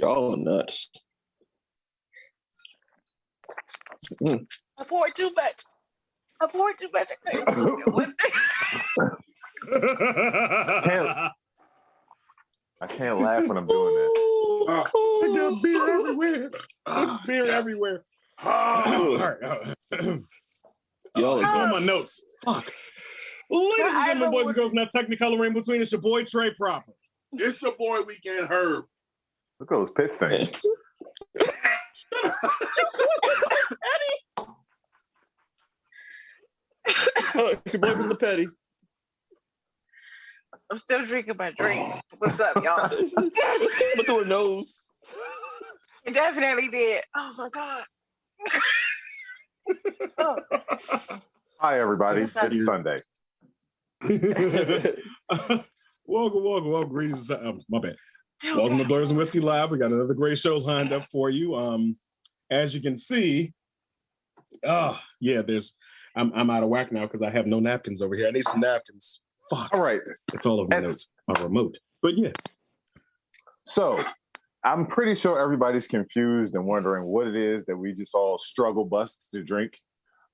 Y'all are nuts. I poured too much. I can't laugh when I'm doing that. I got beer everywhere. There's beer everywhere. All right. Yo, it's on my notes. Fuck. Ladies and gentlemen, boys and girls, not Technicolor in between. It's your boy Trey Proper. It's your boy Weekend Herb. Look at those pit stains. It's your boy Mr. Petty. I'm still drinking my drink. What's up, y'all? It's coming through her nose. It definitely did. Oh my god. Oh. Hi, everybody. It's Sunday. Welcome. Greetings. My bad. Welcome to Blerds and Whiskey Live. We got another great show lined up for you. As you can see, I'm out of whack now because I have no napkins over here. I need some napkins. Fuck. All right. It's all over my notes, my remote. But yeah. So I'm pretty sure everybody's confused and wondering what it is that we just all struggle busts to drink.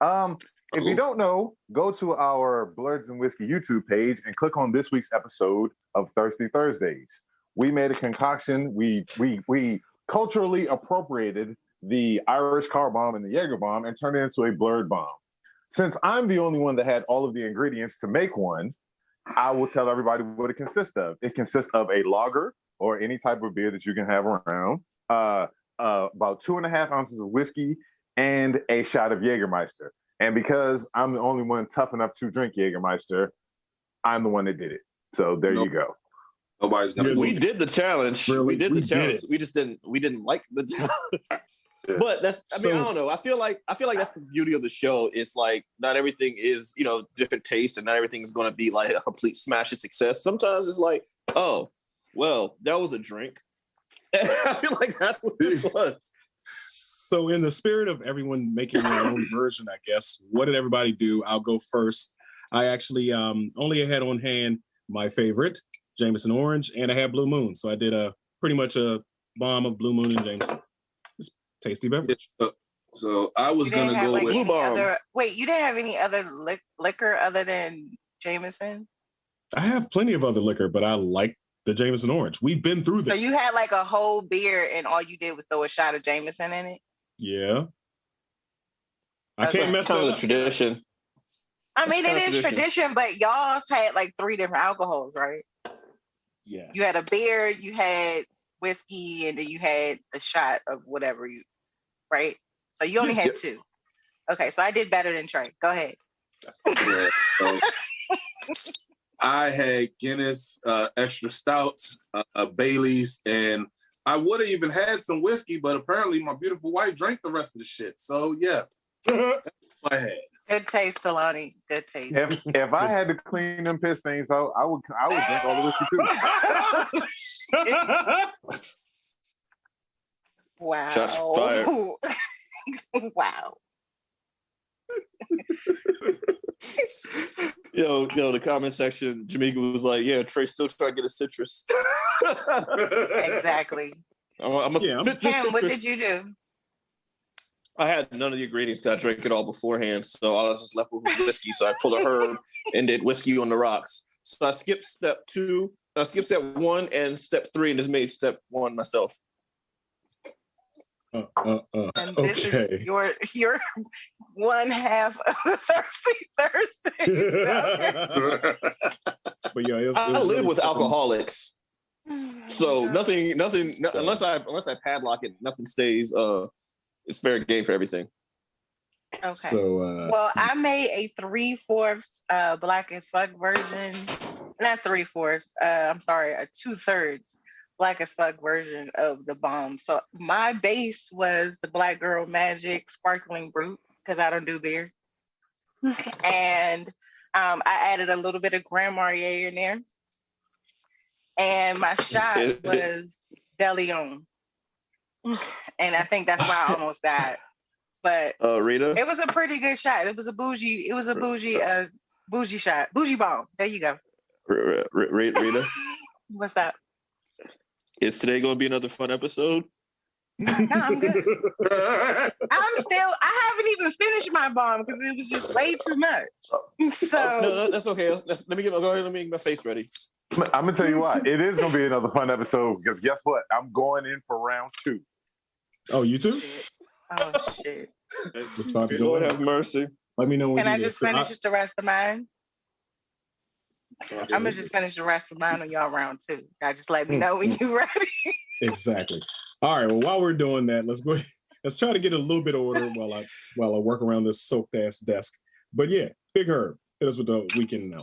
If you don't know, go to our Blerds and Whiskey YouTube page and click on this week's episode of Thirsty Thursdays. We made a concoction. We culturally appropriated the Irish car bomb and the Jaeger bomb and turned it into a blurred bomb. Since I'm the only one that had all of the ingredients to make one, I will tell everybody what it consists of. It consists of a lager or any type of beer that you can have around, about 2.5 ounces of whiskey, and a shot of Jägermeister. And because I'm the only one tough enough to drink Jägermeister, I'm the one that did it. So there you go. Nobody's gonna. We did the challenge. Really? We did the We challenge. did it. We just didn't. We didn't like the challenge. Yeah. But that's. I mean, I don't know. I feel like that's the beauty of the show. It's like not everything is different taste, and not everything is going to be like a complete smash of success. Sometimes it's like, oh, well, that was a drink. I feel like that's what this was. So in the spirit of everyone making their own version, I guess, what did everybody do? I'll go first. I actually only had on hand my favorite, Jameson Orange, and I had Blue Moon. So I did pretty much a bomb of Blue Moon and Jameson. It's tasty beverage. So I was gonna go with Blue Bomb. Wait, you didn't have any other liquor other than Jameson? I have plenty of other liquor, but I like the Jameson Orange. We've been through this. So you had like a whole beer and all you did was throw a shot of Jameson in it? Yeah. I Okay. can't mess that Kind of up. the tradition. I mean, That's it kind of is tradition, but y'all's had like 3 different alcohols, right? Yes. You had a beer, you had whiskey, and then you had the shot of whatever right? So you only had 2. Okay, so I did better than Trey. Go ahead. Yeah, so I had Guinness, extra stouts, Baileys, and I would have even had some whiskey, but apparently my beautiful wife drank the rest of the shit. So yeah, that's what I had. Good taste, Talani. Good taste. If I had to clean them piss stains out, I would drink all the whiskey too. Wow. Shots fired. Wow. Yo, the comment section, Jamaica was like, yeah, Trey's still trying to get a citrus. Exactly. I'm a fit this Cam, what citrus. did you do? I had none of the ingredients. I drank it all beforehand, so all I was just left with was whiskey. So I pulled a herb and did whiskey on the rocks. So I skipped step 2, I skipped step 1 and step 3, and just made step 1 myself. And this is your one half of the Thirsty Thursday. But yeah, I live really with alcoholics, so nothing Yes. unless I padlock it, nothing stays. It's fair game for everything. Okay. So Well, I made a 3/4 black as fuck version. Not 3/4. I'm sorry, a 2/3 black as fuck version of the bomb. So my base was the Black Girl Magic Sparkling Brut because I don't do beer, and I added a little bit of Grand Marnier in there, and my shot was De Leon, and I think that's why I almost died. But Rita, it was a pretty good shot. It was a bougie shot, bougie bomb. There you go. Rita, What's that? Is today going to be another fun episode? No, I'm good. I haven't even finished my bomb because it was just way too much. So no, that's okay. Let me go ahead. Let me get my face ready. I'm gonna tell you what, it is gonna be another fun episode because guess what? I'm going in for round 2. Oh, you too? Oh shit. It's about to go Lord on. have mercy. Let me know when Can you I just finish the rest of mine? I'm gonna just finish the rest of mine on y'all round 2. Y'all just let me know when you're ready. Exactly. All right. Well, while we're doing that, let's go. Let's try to get a little bit of order while I work around this soaked ass desk. But yeah, Big Herb, hit us with the weekend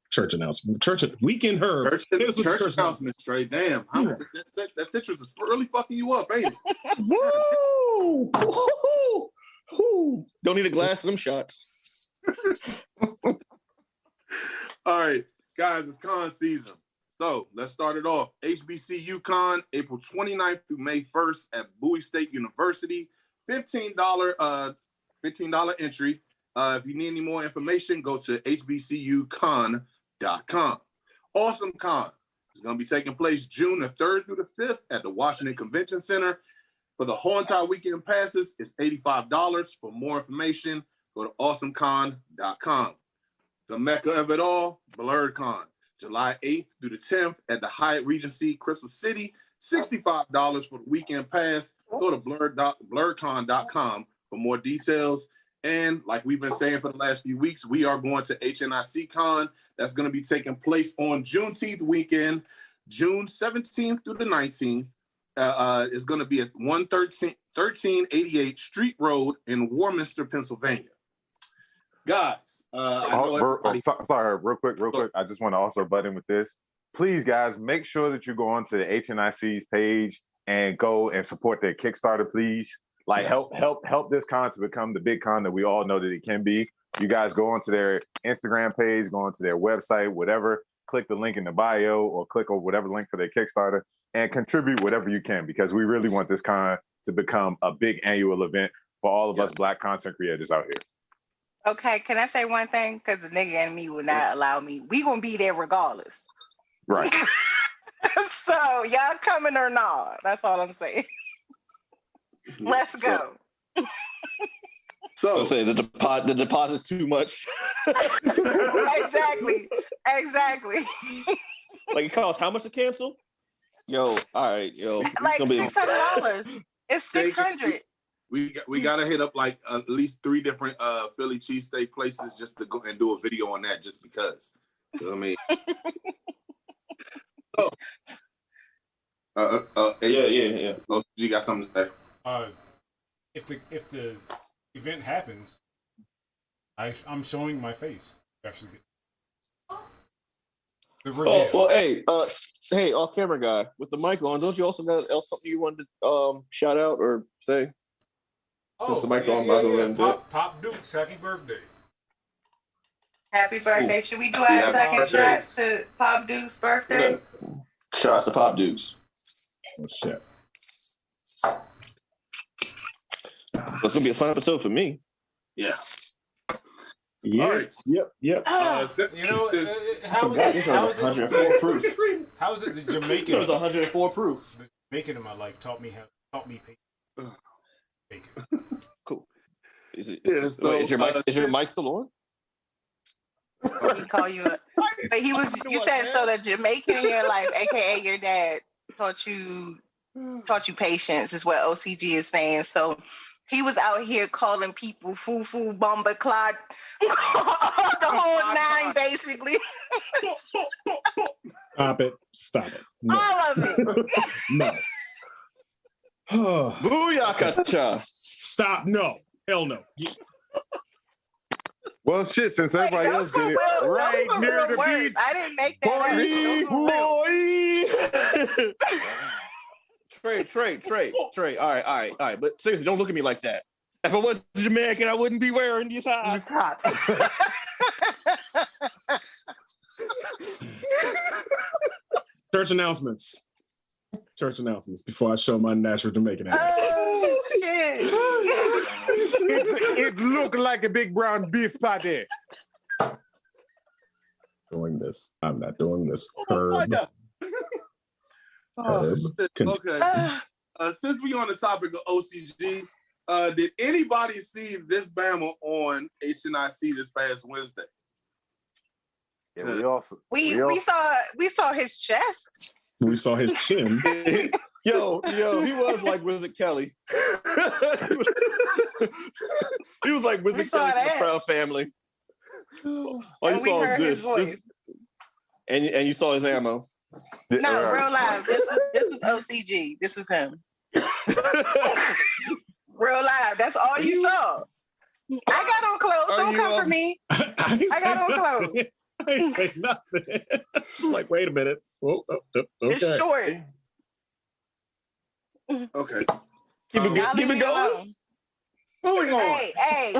church announcement. Weekend Herb. Hit us with the church announcement. Straight. Damn, that citrus is really fucking you up, ain't it? Woo! Woo! Don't need a glass of them shots. All right, guys, it's con season. So let's start it off. HBCU Con, April 29th through May 1st at Bowie State University. $15 entry. If you need any more information, go to hbcucon.com. Awesome Con is going to be taking place June the 3rd through the 5th at the Washington Convention Center. For the whole entire weekend passes, it's $85. For more information, go to awesomecon.com. The Mecca of it all, BlerdCon, July 8th through the 10th at the Hyatt Regency Crystal City. $65 for the weekend pass. Go to blerdcon.com for more details. And like we've been saying for the last few weeks, we are going to HNIC Con. That's going to be taking place on Juneteenth weekend, June 17th through the 19th. It's going to be at 1388 Street Road in Warminster, Pennsylvania. Guys, sorry, real quick. I just want to also butt in with this. Please, guys, make sure that you go onto the HNIC's page and go and support their Kickstarter, please. Like, yes. help this con to become the big con that we all know that it can be. You guys go onto their Instagram page, go onto their website, whatever, click the link in the bio or click on whatever link for their Kickstarter and contribute whatever you can, because we really want this con to become a big annual event for all of us Black content creators out here. Okay, can I say one thing? Because the nigga and me would not allow me. We gonna be there regardless. Right. So y'all coming or not? That's all I'm saying. Let's go. So I'll say the deposit's too much. Exactly. Like, it costs how much to cancel? Yo, all right, yo. Like $600. It's $600. We gotta hit up like at least 3 different Philly cheesesteak places just to go and do a video on that, just because. You know what I mean? So, yeah. OCG got something to say. If the event happens, I'm showing my face. Actually, hey, off camera guy with the mic on. Don't you also got something you wanted to shout out or say? Since the mic's on, might as well do it. Pop Dukes, happy birthday! Happy birthday. Should we do our second shots to Pop Duke's birthday? Shots to Pop Dukes. Oh, shit. It's gonna be a fun episode for me. Yeah. Yep. All right. Yep. You know, how is it 104 proof? How is it the Jamaican? So it's 104 proof. The Jamaican in my life taught me bacon. Cool. Is your mic still on? He call you you said so the Jamaican in your life, aka your dad, taught you patience is what OCG is saying. So he was out here calling people foo bomba clot, the whole 9 basically. Stop it. No. All of it. No. Booyaka! Stop. No. Hell no. Well, shit, since everybody else did it right near the beach. I didn't make that Trey. All right. But seriously, don't look at me like that. If I was Jamaican, I wouldn't be wearing these hats. Church announcements before I show my natural Jamaican ass. Oh, shit. It looked like a big brown beef patty. Doing this. I'm not doing this. Oh my God. Okay. Since we on the topic of OCG, did anybody see this Bama on HNIC this past Wednesday? Yeah, we saw his chest. We saw his chin. Yo, he was like Wizard Kelly. He was like Wizard Kelly from the Proud Family. All you saw was this. And you saw his ammo. No, real live. This was OCG. This was him. Real live. That's all you saw. I got on clothes. Don't come for me. I got on clothes. I ain't say nothing. Just like, wait a minute. Okay. It's short. Okay. Keep it going. Moving on. Hey.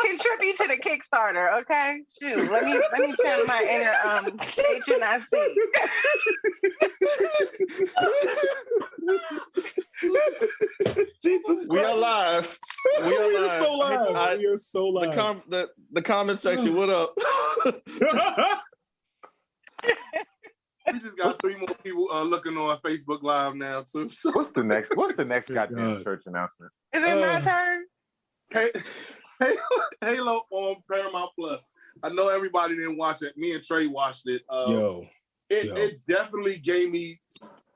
Contribute to the Kickstarter, okay? Shoot. Let me channel my inner HNIC. Jesus Christ. We are live. We are so live. We are so live. The comment section, what up? We just got 3 more people looking on Facebook Live now too. What's the next goddamn church announcement? Is it my turn? Halo on Paramount Plus. I know everybody didn't watch it. Me and Trey watched it. It definitely gave me.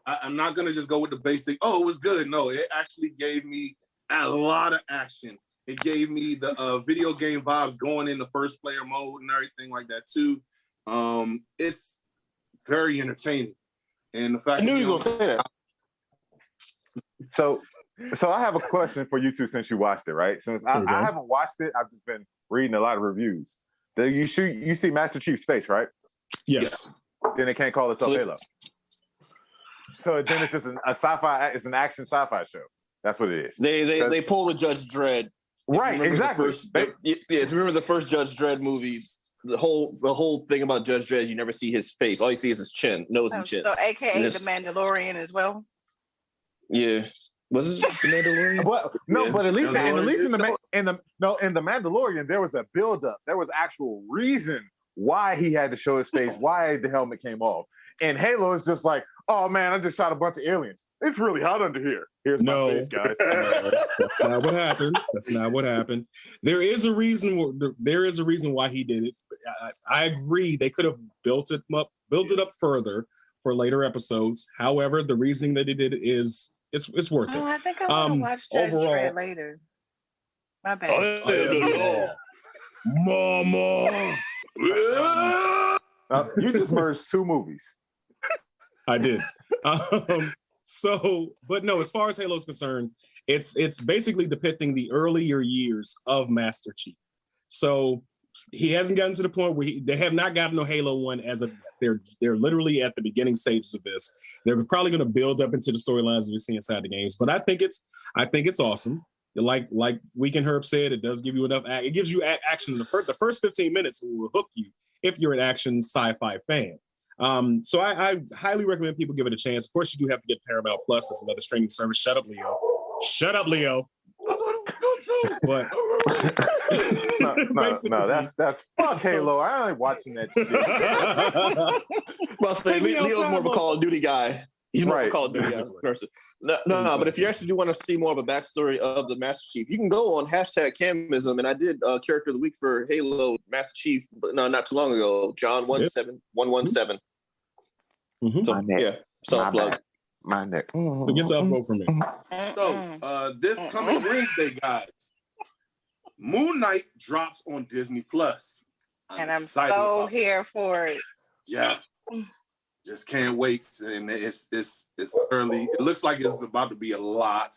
I'm not gonna just go with the basic. Oh, it was good. No, it actually gave me a lot of action. It gave me the video game vibes going in the first player mode and everything like that too. It's very entertaining, and the fact I knew you were gonna say that. So I have a question for you two since you watched it, right? Since I haven't watched it, I've just been reading a lot of reviews. You see Master Chief's face, right? Yes. Then it can't call itself Halo. So then it's just a sci-fi. It's an action sci-fi show. That's what it is. They pull the Judge Dredd. Right. Exactly. Remember the first Judge Dredd movies. The whole thing about Judge Dredd, you never see his face. All you see is his chin, nose, and chin. So, AKA the Mandalorian as well. Yeah, was it the Mandalorian? Well, no, yeah. But at least in the Mandalorian, there was a buildup. There was actual reason why he had to show his face, why the helmet came off. And Halo is just like, oh man, I just shot a bunch of aliens. It's really hot under here. Here's my face, guys. That's not what happened. That's not what happened. There is a reason. There is a reason why he did it. I agree. They could have built it up further for later episodes. However, the reasoning that he did it is it's worth it. I think I want to watch Judge Dredd later. My bad. Mama. You just merged 2 movies. I did. But no, as far as Halo is concerned, it's basically depicting the earlier years of Master Chief. So he hasn't gotten to the point where they have not gotten no Halo 1 as of they're literally at the beginning stages of this. They're probably going to build up into the storylines we see inside the games, but I think it's awesome. Like Weekend Herb said, it does give you enough. It gives you action in the first 15 minutes will hook you if you're an action sci-fi fan. So I highly recommend people give it a chance. Of course, you do have to get Paramount Plus. It's another streaming service. Shut up, Leo. But no, that's fuck Halo. I ain't watching that shit. Well, Leo's more of a Call of Duty guy. He's more of a Call of Duty person. No. But if you actually do want to see more of a backstory of the Master Chief, you can go on #Camism, and I did Character of the Week for Halo Master Chief, but no, not too long ago. John 17117. Mm-hmm. So yeah, self-plug. My neck. It gets up vote for me. So this coming Wednesday, guys, Moon Knight drops on Disney Plus. And I'm so here for it. Yeah. Just can't wait. And it's early. It looks like it's about to be a lot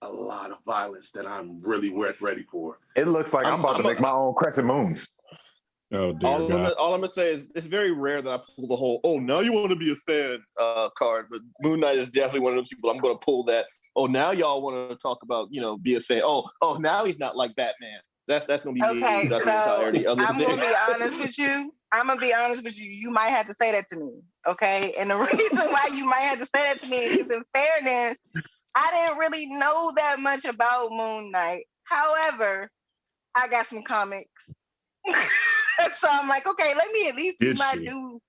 of violence that I'm really ready for. It looks like I'm about to make my own Crescent Moons. Oh, dear all I'm gonna say is it's very rare that I pull the whole now you want to be a fan card, but Moon Knight is definitely one of those people I'm gonna pull that. Oh, now y'all want to talk about be a fan. Oh, now he's not like Batman. That's gonna be okay. Me. That's so the entirety of this I'm gonna be honest with you. You might have to say that to me, okay? And the reason why you might have to say that to me is, in fairness, I didn't really know that much about Moon Knight. However, I got some comics. So I'm like, okay, let me at least do my due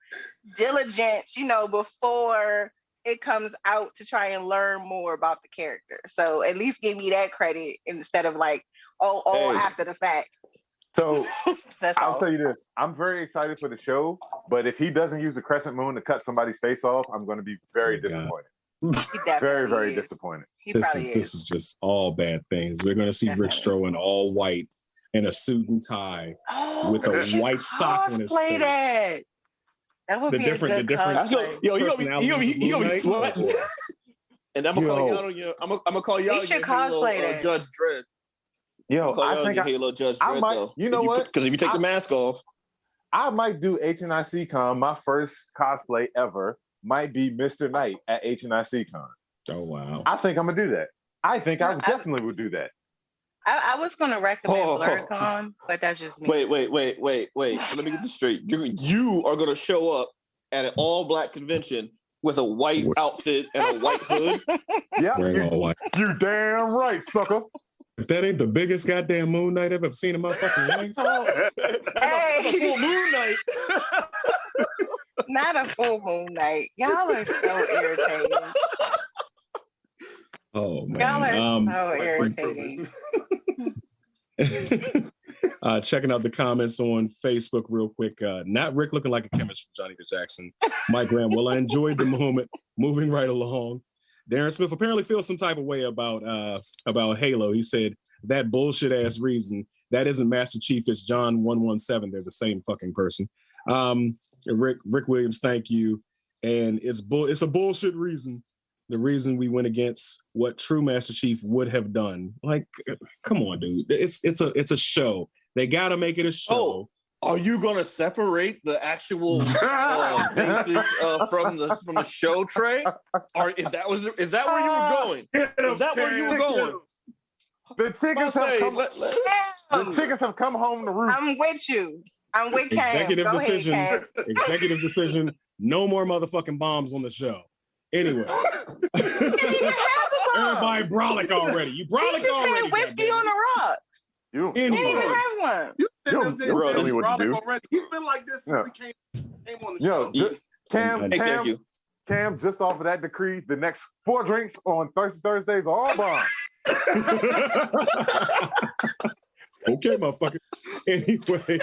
diligence, before it comes out to try and learn more about the character. So at least give me that credit instead of like, all after the fact. So That's I'll all. tell you this. I'm very excited for the show, but if he doesn't use a crescent moon to cut somebody's face off, I'm going to be very disappointed. He definitely Very, very is. disappointed. He This probably is just all bad things. We're going to see Rick Definitely. Stroh in all white in a suit and tie with we a should white sock on his cosplay face. that. That would The be different- a good the different- cosplay. Yo, he Personalities gonna of be Moon Knight? sweating. And I'm gonna call Yo. you out on your. I'm gonna call you We out on should your Halo, cosplay that. Judge Dredd. I'm Yo, gonna call you I out on think your Halo Judge Dredd might- though. you know what? Because if you take the mask off, I might do HNIC Con. My first cosplay ever might be Mr. Knight at HNIC Con. Oh, wow. I think I'm going to do that. I think I No, definitely would do that. I was going to recommend Oh. BlerdCon, but that's just me. wait. So let me get this straight. You are gonna show up at an all black convention with a white outfit and a white hood. Yeah, Wearing all white. you damn right, sucker. If that ain't the biggest goddamn Moon Knight I've ever seen in my fucking life. That's a full moon night. Not a full moon night. Y'all are so irritating. Oh, man. Y'all are so White irritating. Checking out the comments on Facebook real quick. Not Rick looking like a chemist from Johnny the Jackson. Mike Graham, well, I enjoyed the moment. Moving right along. Darren Smith apparently feels some type of way about Halo. He said, that bullshit ass reason. That isn't Master Chief, it's John 117. They're the same fucking person. Rick Williams, thank you. And it's a bullshit reason. The reason we went against what true Master Chief would have done. Like, come on, dude. It's a show. They gotta make it a show. Are you gonna separate the actual faces from the show tray? Or is that where you were going? Is that where you were going? The chickens have come home to roost. I'm with you. I'm with Cam. Executive Go decision. ahead, Cam. Executive decision. No more motherfucking bombs on the show. Anyway. Everybody brolic already. You He brolic just already. had whiskey goddammit. on the rocks. You, He didn't even Anyway. have one. You Yo, didn't yo, tell me what to do. already. He's been like this since Yeah. we came on the Yo, show. Cam, Hey, thank you. Cam, just off of that decree, the next 4 drinks on Thursdays are all bombs. Okay, motherfucker. Anyway,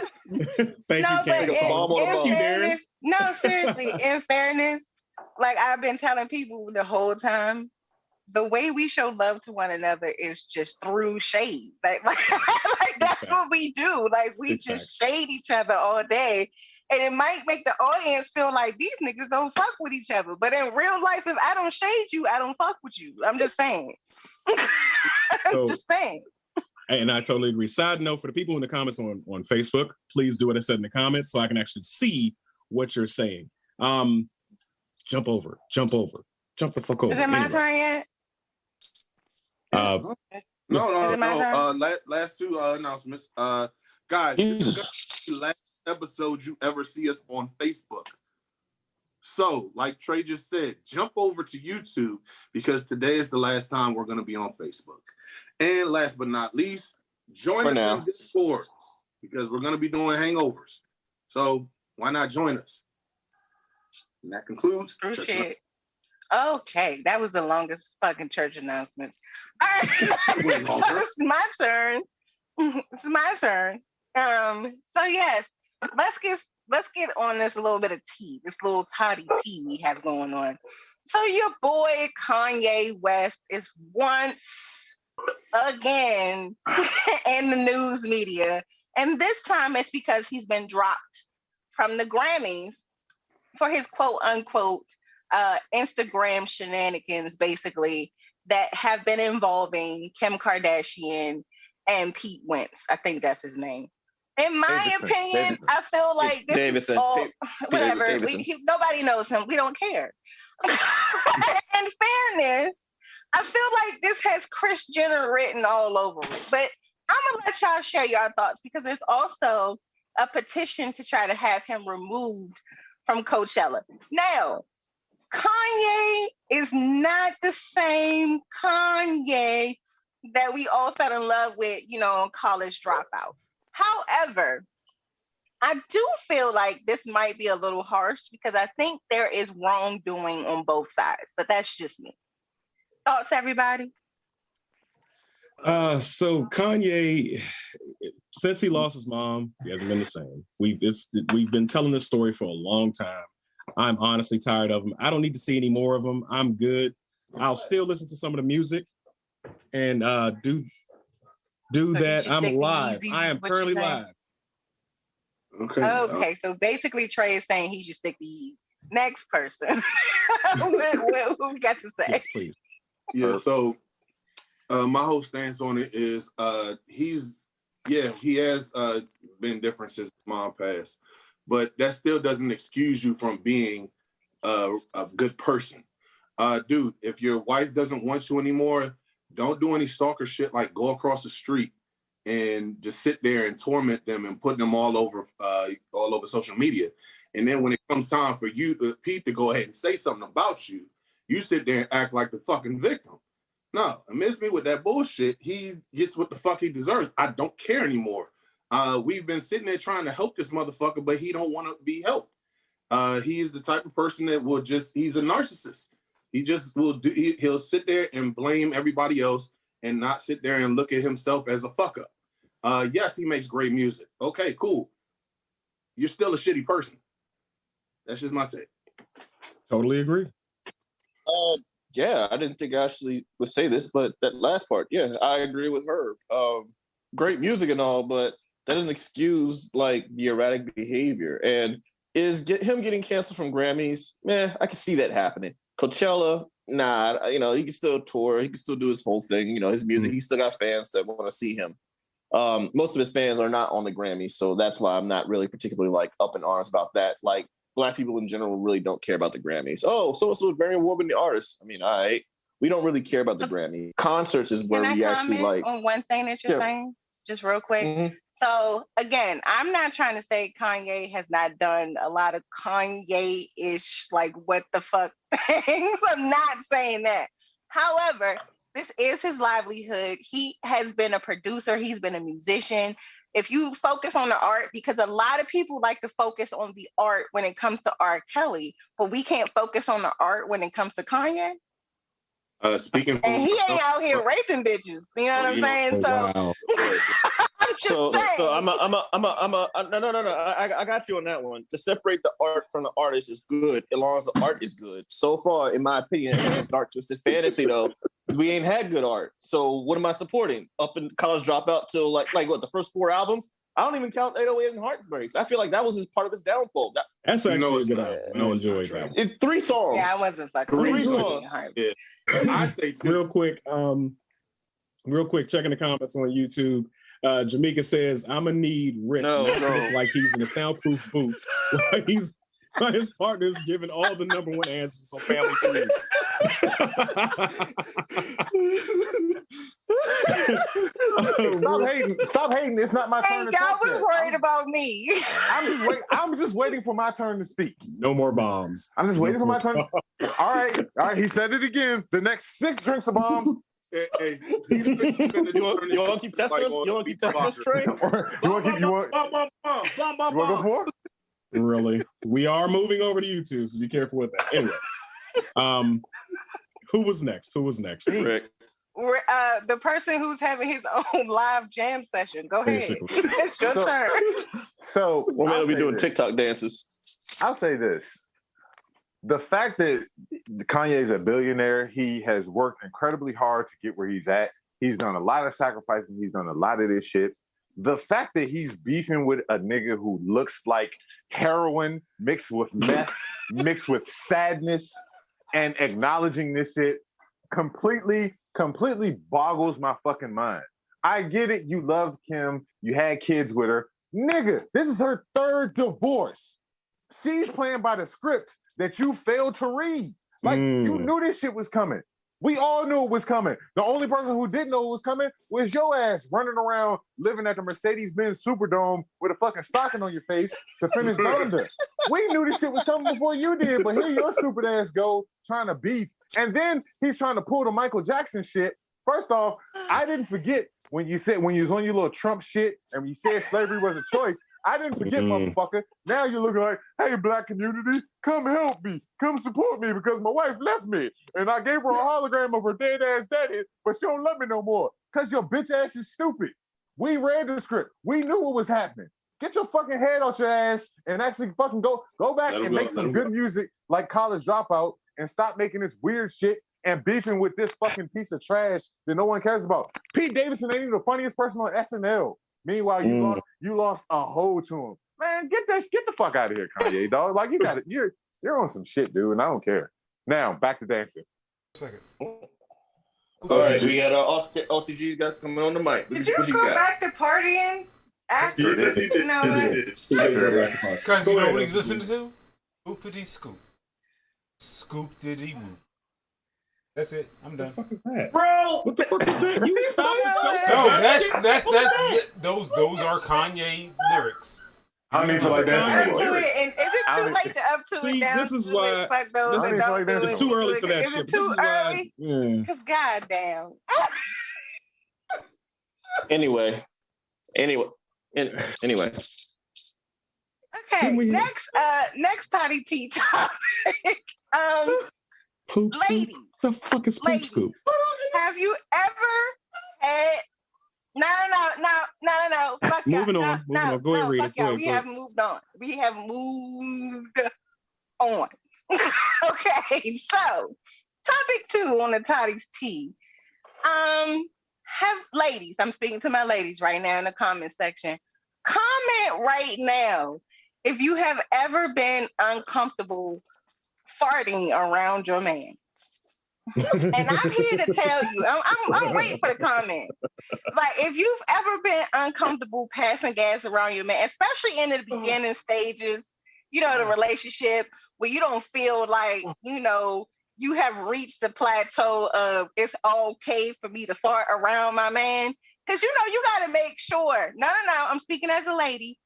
thank No, you, but Cam. bomb on a bomb. in fairness, no, seriously, in fairness, like I've been telling people the whole time, the way we show love to one another is just through shade. Like that's Okay. what we do. Like we Big just facts. shade each other all day. And it might make the audience feel like these niggas don't fuck with each other. But in real life, if I don't shade you, I don't fuck with you. I'm just saying. I'm just saying. And I totally agree. Side note, for the people in the comments on Facebook, please do what I said in the comments so I can actually see what you're saying. Jump the fuck over. Is it my Anyway. turn yet? No. Is it my turn? Last 2 announcements. Guys, this is the last episode you ever see us on Facebook. So, like Trey just said, jump over to YouTube because today is the last time we're going to be on Facebook. And last but not least, join us on Discord because we're going to be doing hangovers. So, why not join us? And that concludes. Oh, shit. Okay, that was the longest fucking church announcement. All right, so it's my turn. It's my turn. So yes, let's get on this little bit of tea, this little toddy tea we have going on. So your boy Kanye West is once again in the news media, and this time it's because he's been dropped from the Grammys for his quote unquote Instagram shenanigans, basically, that have been involving Kim Kardashian and Pete Wentz. I think that's his name. In my opinion, I feel like this Davidson. is all, whatever. Davidson. Nobody knows him. We don't care. In fairness, I feel like this has Kris Jenner written all over it. But I'm going to let y'all share your thoughts because there's also a petition to try to have him removed from Coachella. Now, Kanye is not the same Kanye that we all fell in love with, College Dropout. However, I do feel like this might be a little harsh because I think there is wrongdoing on both sides, but that's just me. Thoughts, everybody? So Kanye, since he lost his mom, he hasn't been the same. We've been telling this story for a long time. I'm honestly tired of him. I don't need to see any more of him. I'm good. I'll still listen to some of the music and do So that. I'm live. I am currently live. Okay. Okay, so basically Trey is saying he should stick to Yeezy. Next person. Who we got to say? Yes, please. Yeah, so my whole stance on it is he has been different since his mom passed, but that still doesn't excuse you from being a good person. Dude, if your wife doesn't want you anymore, don't do any stalker shit like go across the street and just sit there and torment them and put them all over social media. And then when it comes time for you, Pete, to go ahead and say something about you, you sit there and act like the fucking victim. No, amidst me with that bullshit, he gets what the fuck he deserves. I don't care anymore. We've been sitting there trying to help this motherfucker, but he don't want to be helped. He is the type of person that will he's a narcissist. He just will he'll sit there and blame everybody else and not sit there and look at himself as a fuck up. Yes, he makes great music. Okay, cool. You're still a shitty person. That's just my take. Totally agree. Yeah, I didn't think Ashley would say this, but that last part, yeah, I agree with her. Great music and all, but that doesn't excuse like the erratic behavior. And him getting canceled from Grammys? I can see that happening. Coachella, nah, he can still tour, he can still do his whole thing. His music, he still got fans that want to see him. Most of his fans are not on the Grammys, so that's why I'm not really particularly like up in arms about that. Like Black people in general really don't care about the Grammys. Oh, so Grammy award-winning the artist. I mean, all right, we don't really care about the Grammys. Concerts is where we actually like. On one thing that you're saying, just real quick. Mm-hmm. So again, I'm not trying to say Kanye has not done a lot of Kanye-ish, like what the fuck things. I'm not saying that. However, this is his livelihood. He has been a producer. He's been a musician. If you focus on the art, because a lot of people like to focus on the art when it comes to R. Kelly, but we can't focus on the art when it comes to Kanye. Speaking and he ain't out here raping bitches. You know what I'm saying? Wow. So I'm I got you on that one. To separate the art from the artist is good, as long as the art is good. So far, in my opinion, it's dark twisted fantasy though. We ain't had good art. So what am I supporting? Up in College Dropout till like what, the first 4 albums? I don't even count 808 and Heartbreaks. I feel like that was part of his downfall. That's actually a good album. I enjoyed that. 3 songs. Yeah, I wasn't fucking 3 songs. Yeah. I'd say 2. Real quick, checking the comments on YouTube. Jamaica says, "I'ma need Rick not to look like he's in a soundproof booth. Like his partner's giving all the number 1 answers on Family Feud." Stop hating. It's not my turn to y'all talk was yet. worried about me. I'm just waiting for my turn to speak. No more bombs. I'm just waiting for my turn. All right. He said it again. The next 6 drinks of bombs. Hey, you want to keep testing us? You want to keep testing us, Trey? You want to go for it? Really? We are moving over to YouTube, so be careful with that. Anyway, who was next? Rick. The person who's having his own live jam session. Go ahead. It's your turn. So we're going to be doing TikTok dances. I'll say this. The fact that Kanye is a billionaire, he has worked incredibly hard to get where he's at. He's done a lot of sacrifices. He's done a lot of this shit. The fact that he's beefing with a nigga who looks like heroin mixed with meth, mixed with sadness, and acknowledging this shit completely boggles my fucking mind. I get it. You loved Kim. You had kids with her. Nigga, this is her 3rd divorce. She's playing by the script that you failed to read. Like, you knew this shit was coming. We all knew it was coming. The only person who didn't know it was coming was your ass running around living at the Mercedes-Benz Superdome with a fucking stocking on your face to finish Thunder. We knew this shit was coming before you did, but here your stupid ass go trying to beef. And then he's trying to pull the Michael Jackson shit. First off, I didn't forget when you was on your little Trump shit and you said slavery was a choice, I didn't forget, motherfucker. Now you're looking like, hey, black community, come help me, come support me because my wife left me and I gave her a hologram of her dead ass daddy, but she don't love me no more because your bitch ass is stupid. We read the script. We knew what was happening. Get your fucking head out your ass and actually fucking go back and make some good music like College Dropout and stop making this weird shit and beefing with this fucking piece of trash that no one cares about. Pete Davidson ain't even the funniest person on SNL. Meanwhile, you lost a hoe to him. Man, get the fuck out of here, Kanye, dog. Like you got it. You're on some shit, dude, and I don't care. Now back to dancing. Seconds. All right, we got OCG's got coming on the mic. Did you go back to partying after? Yes, he did. You know what? Because you know what he's listening to? Scoopity scoop. Scoop diddy whoop. That's it. I'm done. What the fuck is that? Bro, What the fuck is that? You stop the show. No, those are Kanye lyrics. I don't even feel like dancing. Up to it, and is it too late to up to See, it, down this is to why- it, fuck those, this is don't like do dancing. it? It's too early for that Is shit. it This too is why. early? Yeah. Because goddamn. Anyway. Okay, We- next Toddy T topic. Poop scoop. Ladies, The fuck is poop ladies. scoop? have you ever had? No. Fuck y'all. Moving on. Go ahead, read fuck it. Go y'all. ahead, We go have moved on. We have moved on. Okay, so topic 2 on the Toddy's Tea. Have ladies, I'm speaking to my ladies right now in the comment section. Comment right now if you have ever been uncomfortable farting around your man. And I'm here to tell you, I'm waiting for the comment. Like, if you've ever been uncomfortable passing gas around your man, especially in the beginning stages, you know, the relationship where you don't feel like, you know, you have reached the plateau of it's okay for me to fart around my man. Because, you know, you got to make sure. No, I'm speaking as a lady.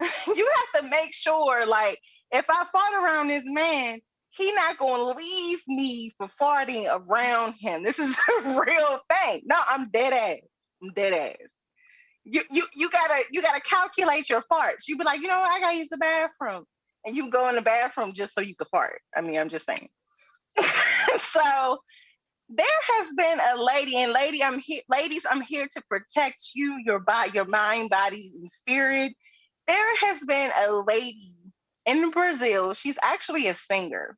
You have to make sure, like, if I fart around this man, he not going to leave me for farting around him. This is a real thing. No, I'm dead ass. You gotta calculate your farts. You be like, you know what, I gotta use the bathroom. And you go in the bathroom just so you can fart. I mean, I'm just saying. So there has been a lady, and ladies, I'm here to protect you, your body, your mind, body, and spirit. There has been a lady in Brazil. She's actually a singer.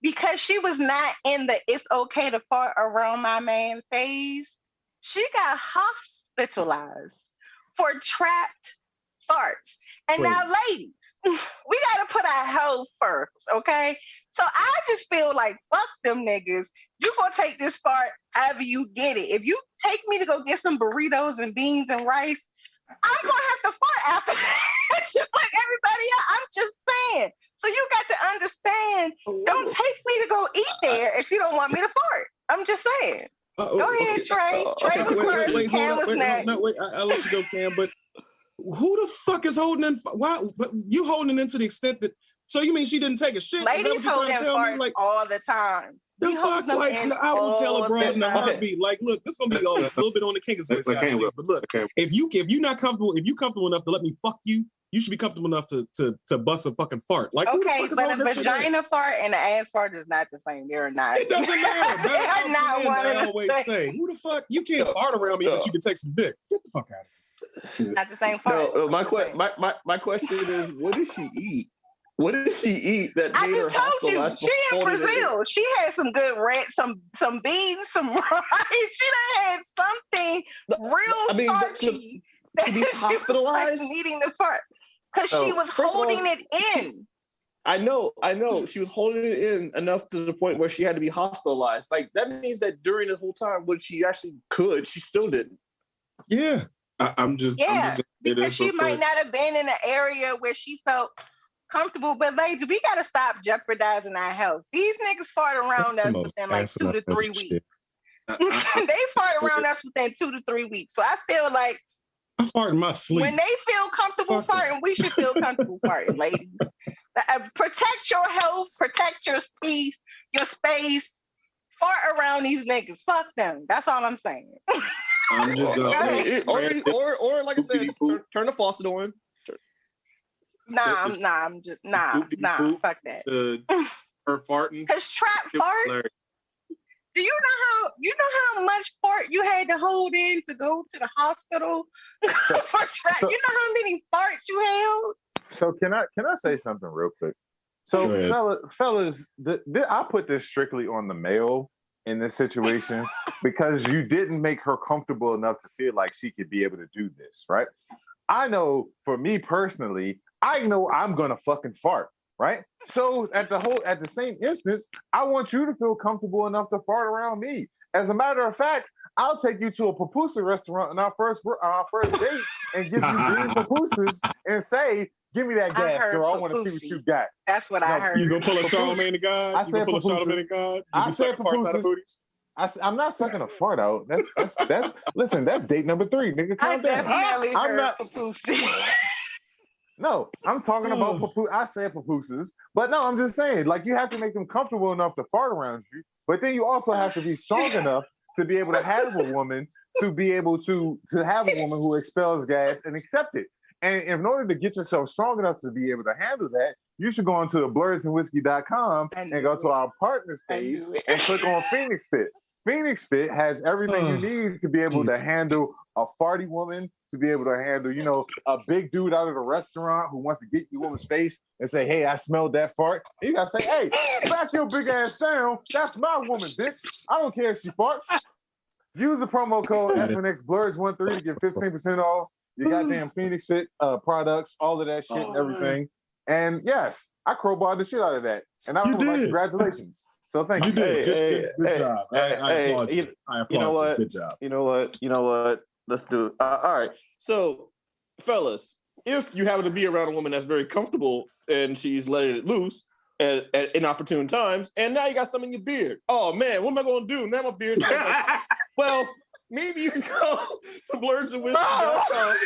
Because she was not in the it's okay to fart around my man phase, she got hospitalized for trapped farts. And now, ladies, we got to put our health first, okay? So I just feel like, fuck them niggas. You gonna take this fart however you get it. If you take me to go get some burritos and beans and rice, I'm gonna have to fart after that. It's just like everybody else. I'm just saying. So you got to understand, don't take me to go eat there if you don't want me to fart. I'm just saying. Go ahead, Trey. Trey was first. Cam was next. I'll let you go, Cam. But who the fuck is holding in? Why you holding into the extent that? So you mean she didn't take a shit? Ladies hold in farts like, all the time. the fuck? Like, I will tell a broad in a heartbeat. Like, look, this gonna be a little bit on the kinky side of things. But look, if you're not comfortable, if you comfortable enough to let me fuck you, you should be comfortable enough to bust a fucking fart. Like, okay, but a vagina fart and an ass fart is not the same. They're not. It doesn't matter. They are not one I always say, who the fuck? You can't fart around me, but you can take some dick. Get the fuck out of here. Not the same fart. No, my question is, what did she eat? What did she eat that I made her just told you, hospitalized? she in Brazil. She had some good ranch, some beans, some rice. She done had something real starchy to be hospitalized, like needing the fart because she was holding it in. I know. She was holding it in enough to the point where she had to be hospitalized. Like that means that during the whole time, when she actually could, she still didn't. Yeah, I'm just because she might not have been in an area where she felt comfortable. But ladies, we gotta stop jeopardizing our health. These niggas fart around us within like 2 to 3 weeks. They fart around us within 2 to 3 weeks. So I feel like I fart in my sleep. when they feel comfortable farting, we should feel comfortable farting, ladies. Protect your health, protect your space, fart around these niggas. Fuck them. That's all I'm saying. I'm just gonna or like I said, turn the faucet on. Nah, fuck that. To her farting. Cause trap farts. Do you know how much fart you had to hold in to go to the hospital for trap? You know how many farts you held? So can I say something real quick? So fellas, I put this strictly on the male in this situation because you didn't make her comfortable enough to feel like she could be able to do this, right? I know for me personally, I know I'm gonna fucking fart, right? So at the same instance, I want you to feel comfortable enough to fart around me. As a matter of fact, I'll take you to a pupusa restaurant on our first date and give you green pupusas and say, "Give me that gas, girl. I want to see what you got." That's what I heard. You gonna pull a Charlamagne the God? I said pupusas. I said pupusas. I'm not sucking a fart out. That's listen. That's date number 3, nigga. Calm down. I'm not. No, I'm talking about I said pupusas, but no, I'm just saying, like, you have to make them comfortable enough to fart around you, but then you also have to be strong enough to be able to have a woman, to be able to have a woman who expels gas and accept it. And in order to get yourself strong enough to be able to handle that, you should go onto the blerdsandwhiskey.com and go to our partners page and click on FNX Fit. FNX Fit has everything you need to be able to handle a farty woman, to be able to handle, a big dude out of the restaurant who wants to get you woman's face and say, "Hey, I smelled that fart." And you gotta say, "Hey, back your big ass down. That's my woman, bitch. I don't care if she farts." Use the promo code FNX Blerds13 to get 15% off your goddamn FNX Fit products, all of that shit and everything. Man. And yes, I crowbarred the shit out of that. And I was like, congratulations. So thank you. You did. Good job. I applaud you. I applaud you know what? Good job. You know what? Let's do it. All right. So, fellas, if you happen to be around a woman that's very comfortable and she's letting it loose at inopportune times, and now you got some in your beard. Oh man, what am I gonna do? Now my beard's like, well, maybe you can go to blerdsandwhiskey.com.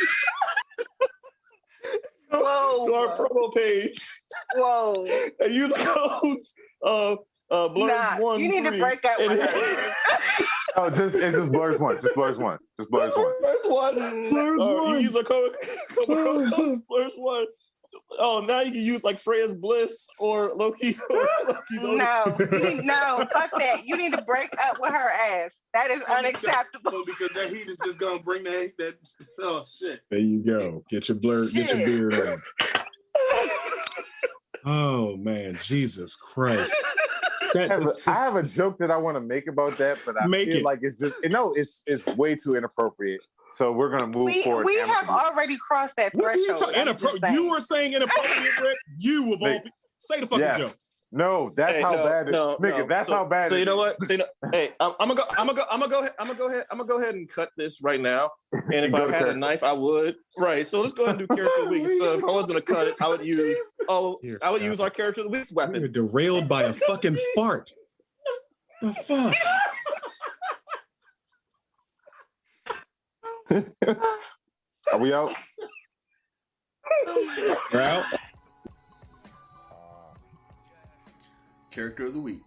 Whoa. To our promo page. Whoa. And use codes Blerds1. You need to break up with her. Oh, it's just Blerds 1. Just Blerds 1. Just Blerds 1. Blerds 1. You use a code Blerds 1. Oh, now you can use like Freya's Bliss or Loki's. No, fuck that. You need to break up with her ass. That is unacceptable. Because that heat is just gonna bring that. Oh shit. There you go. Get your beard on. Oh man, Jesus Christ. I have a joke that I want to make about that, but I feel like it's just it's way too inappropriate. So we're gonna move forward. We have already crossed that threshold. You were saying inappropriate, Rick. You of all people. Say the fucking joke. No, that's how bad it is. Nigga, that's how bad it is. So you know what? Hey, I'm gonna go ahead and cut this right now. And if I had a knife, I would. Right. So let's go ahead and do character of the week. So if I was gonna cut it, I would use our character of the week's weapon. We were derailed by a fucking fart. The fuck? Are we out? We're out. Character of the week.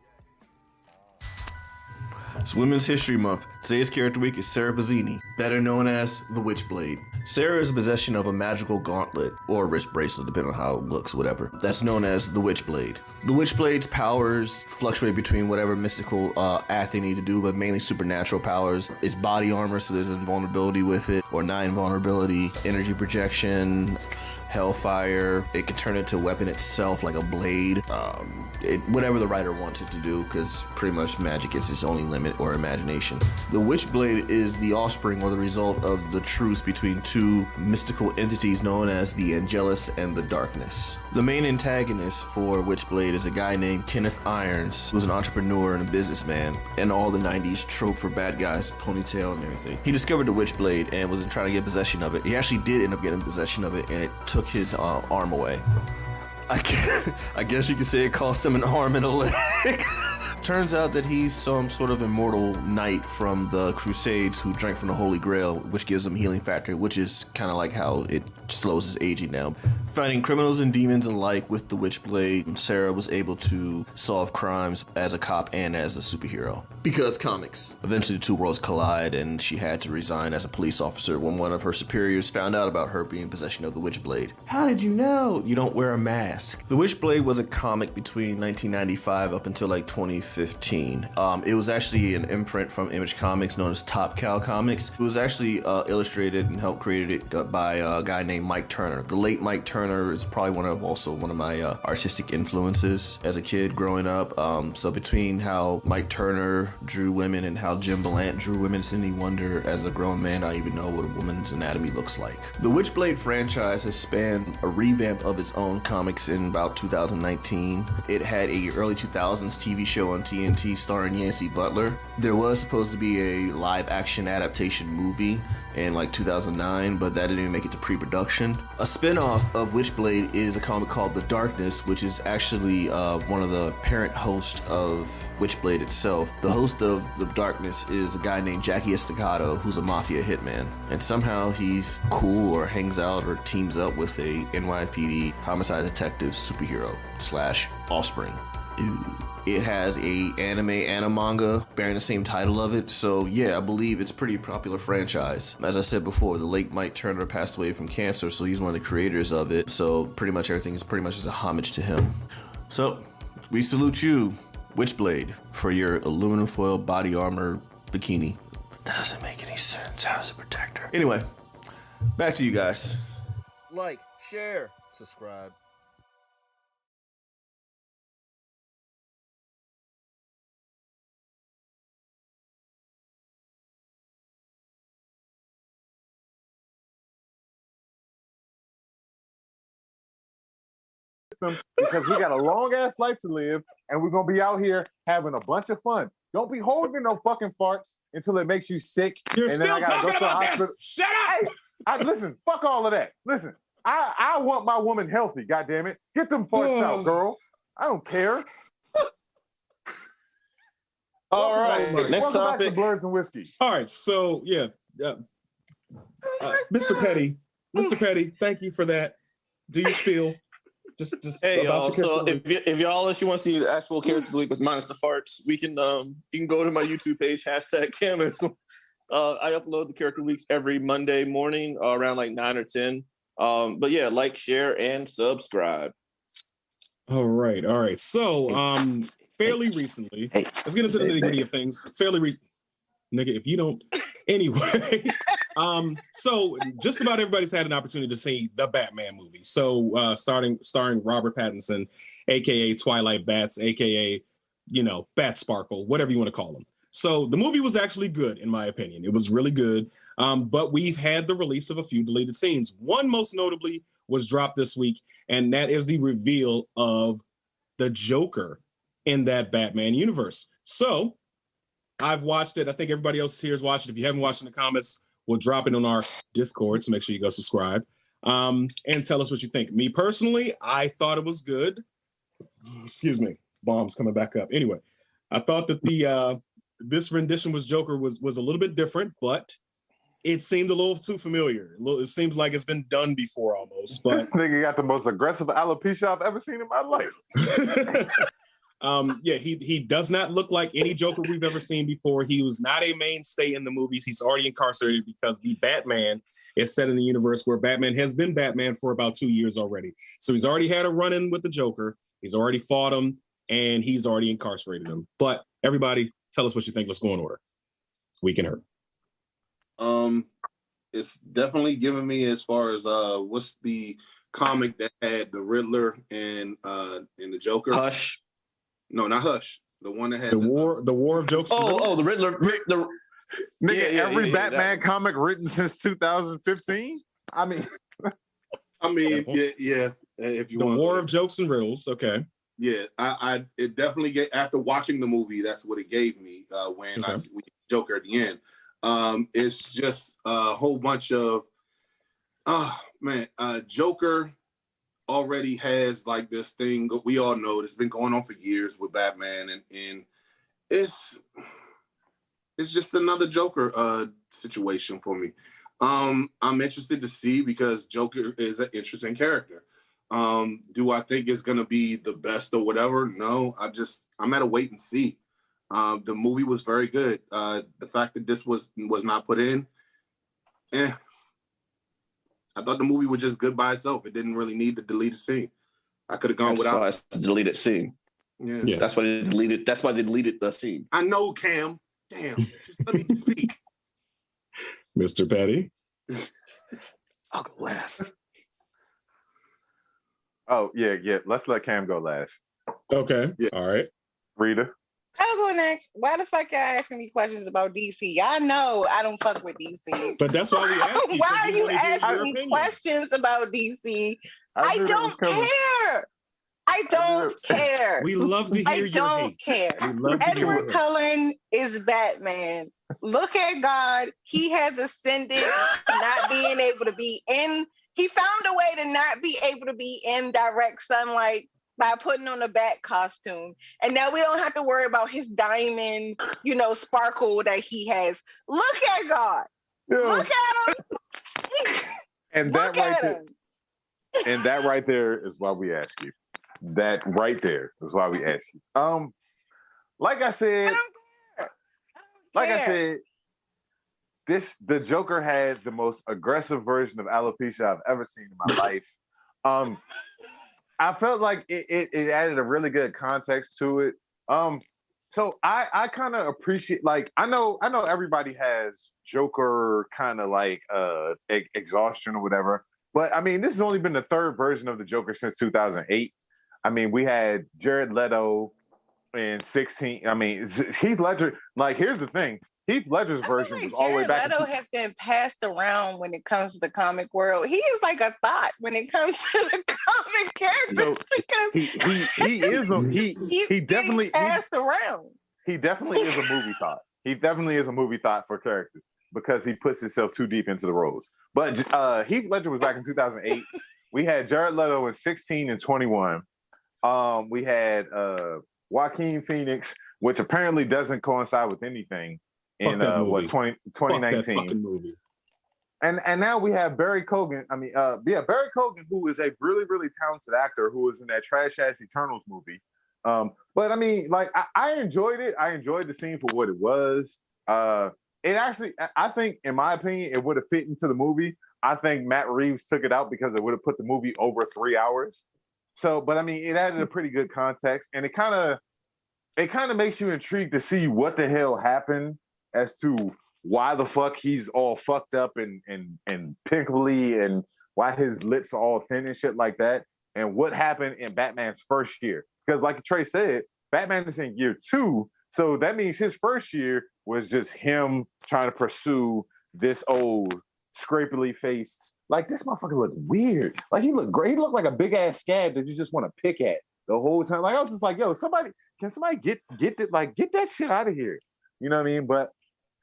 It's Women's History Month. Today's character week is Sarah Bazzini, better known as the Witchblade. Sarah is in possession of a magical gauntlet, or a wrist bracelet, depending on how it looks, whatever. That's known as the Witchblade. The Witchblade's powers fluctuate between whatever mystical act they need to do, but mainly supernatural powers. It's body armor, so there's invulnerability with it, or 9 vulnerability, energy projection, hellfire. It can turn into a weapon itself, like a blade. Whatever the writer wants it to do, because pretty much magic is its only limit, or imagination. The Witchblade is the offspring or the result of the truce between 2 mystical entities known as the Angelus and the Darkness. The main antagonist for Witchblade is a guy named Kenneth Irons, who's an entrepreneur and a businessman, and all the 90s trope for bad guys, ponytail and everything. He discovered the Witchblade and was trying to get possession of it. He actually did end up getting possession of it, and it took his arm away. I guess you could say it cost him an arm and a leg. Turns out that he's some sort of immortal knight from the Crusades who drank from the Holy Grail, which gives him healing factor, which is kind of like how it slows his aging down. Fighting criminals and demons alike with the Witchblade, Sarah was able to solve crimes as a cop and as a superhero. Because comics. Eventually the two worlds collide and she had to resign as a police officer when one of her superiors found out about her being in possession of the Witchblade. How did you know? You don't wear a mask. The Witchblade was a comic between 1995 up until like 2015. It was actually an imprint from Image Comics known as Top Cow Comics. It was actually illustrated and helped created it by a guy named Mike Turner. The late Mike Turner is probably one of my artistic influences as a kid growing up. So between how Mike Turner drew women and how Jim Belant drew women, it's any wonder as a grown man I even know what a woman's anatomy looks like. The Witchblade franchise has spanned a revamp of its own comics in about 2019. It had a early 2000s TV show on TNT starring Yancey Butler. There was supposed to be a live action adaptation movie in like 2009, but that didn't even make it to pre-production. A spin-off of Witchblade is a comic called The Darkness, which is actually one of the parent hosts of Witchblade itself. The host of The Darkness is a guy named Jackie Estacado, who's a mafia hitman, and somehow he's cool or hangs out or teams up with a NYPD homicide detective superhero / offspring. Ew. It has a anime and a manga bearing the same title of it, so yeah, I believe it's a pretty popular franchise. As I said before, the late Mike Turner passed away from cancer, so he's one of the creators of it, so pretty much everything is pretty much as a homage to him. So, we salute you, Witchblade, for your aluminum foil body armor bikini. That doesn't make any sense. How does it protect her? Anyway, back to you guys. Like, share, subscribe. Because we got a long ass life to live and we're gonna be out here having a bunch of fun. Don't be holding no fucking farts until it makes you sick. You're and still talking about this. Shut up. Hey, listen, fuck all of that. Listen, I want my woman healthy, goddammit. Get them farts out, girl. I don't care. All right, next Welcome back to topic. Blerds and Whiskey. All right, so yeah, Mr. Petty, thank you for that. Do you feel just Hey about y'all, your so character? if y'all want to see the actual character of the week with minus the farts, we can you can go to my YouTube page #Camus. I upload the character weeks every Monday morning around like 9 or 10. But yeah, like, share, and subscribe. All right. So fairly recently, let's get into the nitty-gritty of things. Nigga, if you don't anyway. So just about everybody's had an opportunity to see the Batman movie. So starring Robert Pattinson, aka Twilight Bats, aka Bat Sparkle, whatever you want to call him. So the movie was actually good, in my opinion. It was really good. But we've had the release of a few deleted scenes. One most notably was dropped this week, and that is the reveal of the Joker in that Batman universe. So I've watched it. I think everybody else here has watched it. If you haven't watched in the comments, we'll drop it on our Discord, so make sure you go subscribe and tell us what you think. Me personally, I thought it was good. Excuse me, bombs coming back up. Anyway, I thought that this rendition was Joker was a little bit different, but it seemed a little too familiar. It seems like it's been done before almost. But This nigga got the most aggressive alopecia I've ever seen in my life. Yeah, he does not look like any Joker we've ever seen before. He was not a mainstay in the movies. He's already incarcerated because the Batman is set in the universe where Batman has been Batman for about 2 years already. So he's already had a run-in with the Joker. He's already fought him, and he's already incarcerated him. But everybody, tell us what you think. Let's go in order. We can hurt. It's definitely giving me as far as what's the comic that had the Riddler and the Joker? Hush. No, not Hush. The one that had The War of Jokes. The Riddler. Nigga, every Batman comic written since 2015. I mean, yeah. If you The want War of Jokes and Riddles. Okay. Yeah, I it definitely get after watching the movie. That's what it gave me when I see Joker at the end. It's just a whole bunch of Joker already has like this thing we all know that's been going on for years with Batman and it's just another Joker situation for me. I'm interested to see because Joker is an interesting character. Do I think it's gonna be the best or whatever? No, I'm at a wait and see. The movie was very good. The fact that this was not put in, I thought the movie was just good by itself. It didn't really need to delete a scene. I could have gone without. Why it's a deleted scene. Yeah. That's why they deleted. That's why they deleted the scene. I know, Cam. Damn, just let me speak. Mr. Petty. I'll go last. Oh, yeah. Let's let Cam go last. Okay. Yeah. All right. Rita. I'll go next. Why the fuck y'all asking me questions about DC? Y'all know I don't fuck with DC. But that's why we ask you. Why are you asking me questions about DC? I don't care. I don't care. We love to hear your hate. I don't care. Edward Cullen is Batman. Look at God. He has ascended to not being able to be in. He found a way to not be able to be in direct sunlight by putting on a bat costume. And now we don't have to worry about his diamond, sparkle that he has. Look at God. Yeah. Look at him. And that right there is why we ask you. That right there is why we ask you. Like I said, the Joker had the most aggressive version of alopecia I've ever seen in my life. I felt like it added a really good context to it. So I kind of appreciate, like, I know everybody has Joker kind of like exhaustion or whatever, but I mean, this has only been the third version of the Joker since 2008. I mean, we had Jared Leto in 16. I mean, Heath Ledger. Like, here's the thing: Heath Ledger's version was all the way back. Jared Leto has been passed around when it comes to the comic world. He is like a thought when it comes to the comic characters. So he definitely passed around. He definitely is a movie thought. He definitely is a movie thought for characters because he puts himself too deep into the roles. But Heath Ledger was back in 2008. We had Jared Leto in 16 and 21. We had Joaquin Phoenix, which apparently doesn't coincide with anything in 2019. That fucking movie. And now we have Barry Keoghan. Barry Keoghan, who is a really, really talented actor who was in that trash ass Eternals movie. But I mean, like, I enjoyed it. I enjoyed the scene for what it was. It actually, I think, in my opinion, it would have fit into the movie. I think Matt Reeves took it out because it would have put the movie over 3 hours. So, but I mean, it added a pretty good context, and it kind of makes you intrigued to see what the hell happened as to why the fuck he's all fucked up and pinkly, and why his lips are all thin and shit like that, and what happened in Batman's first year. Because, like Trey said, Batman is in year 2, so that means his first year was just him trying to pursue this old scrapily faced. Like, this motherfucker looked weird. Like, he looked great. He looked like a big ass scab that you just want to pick at the whole time. Like, I was just like, yo, can somebody get that shit out of here? You know what I mean? But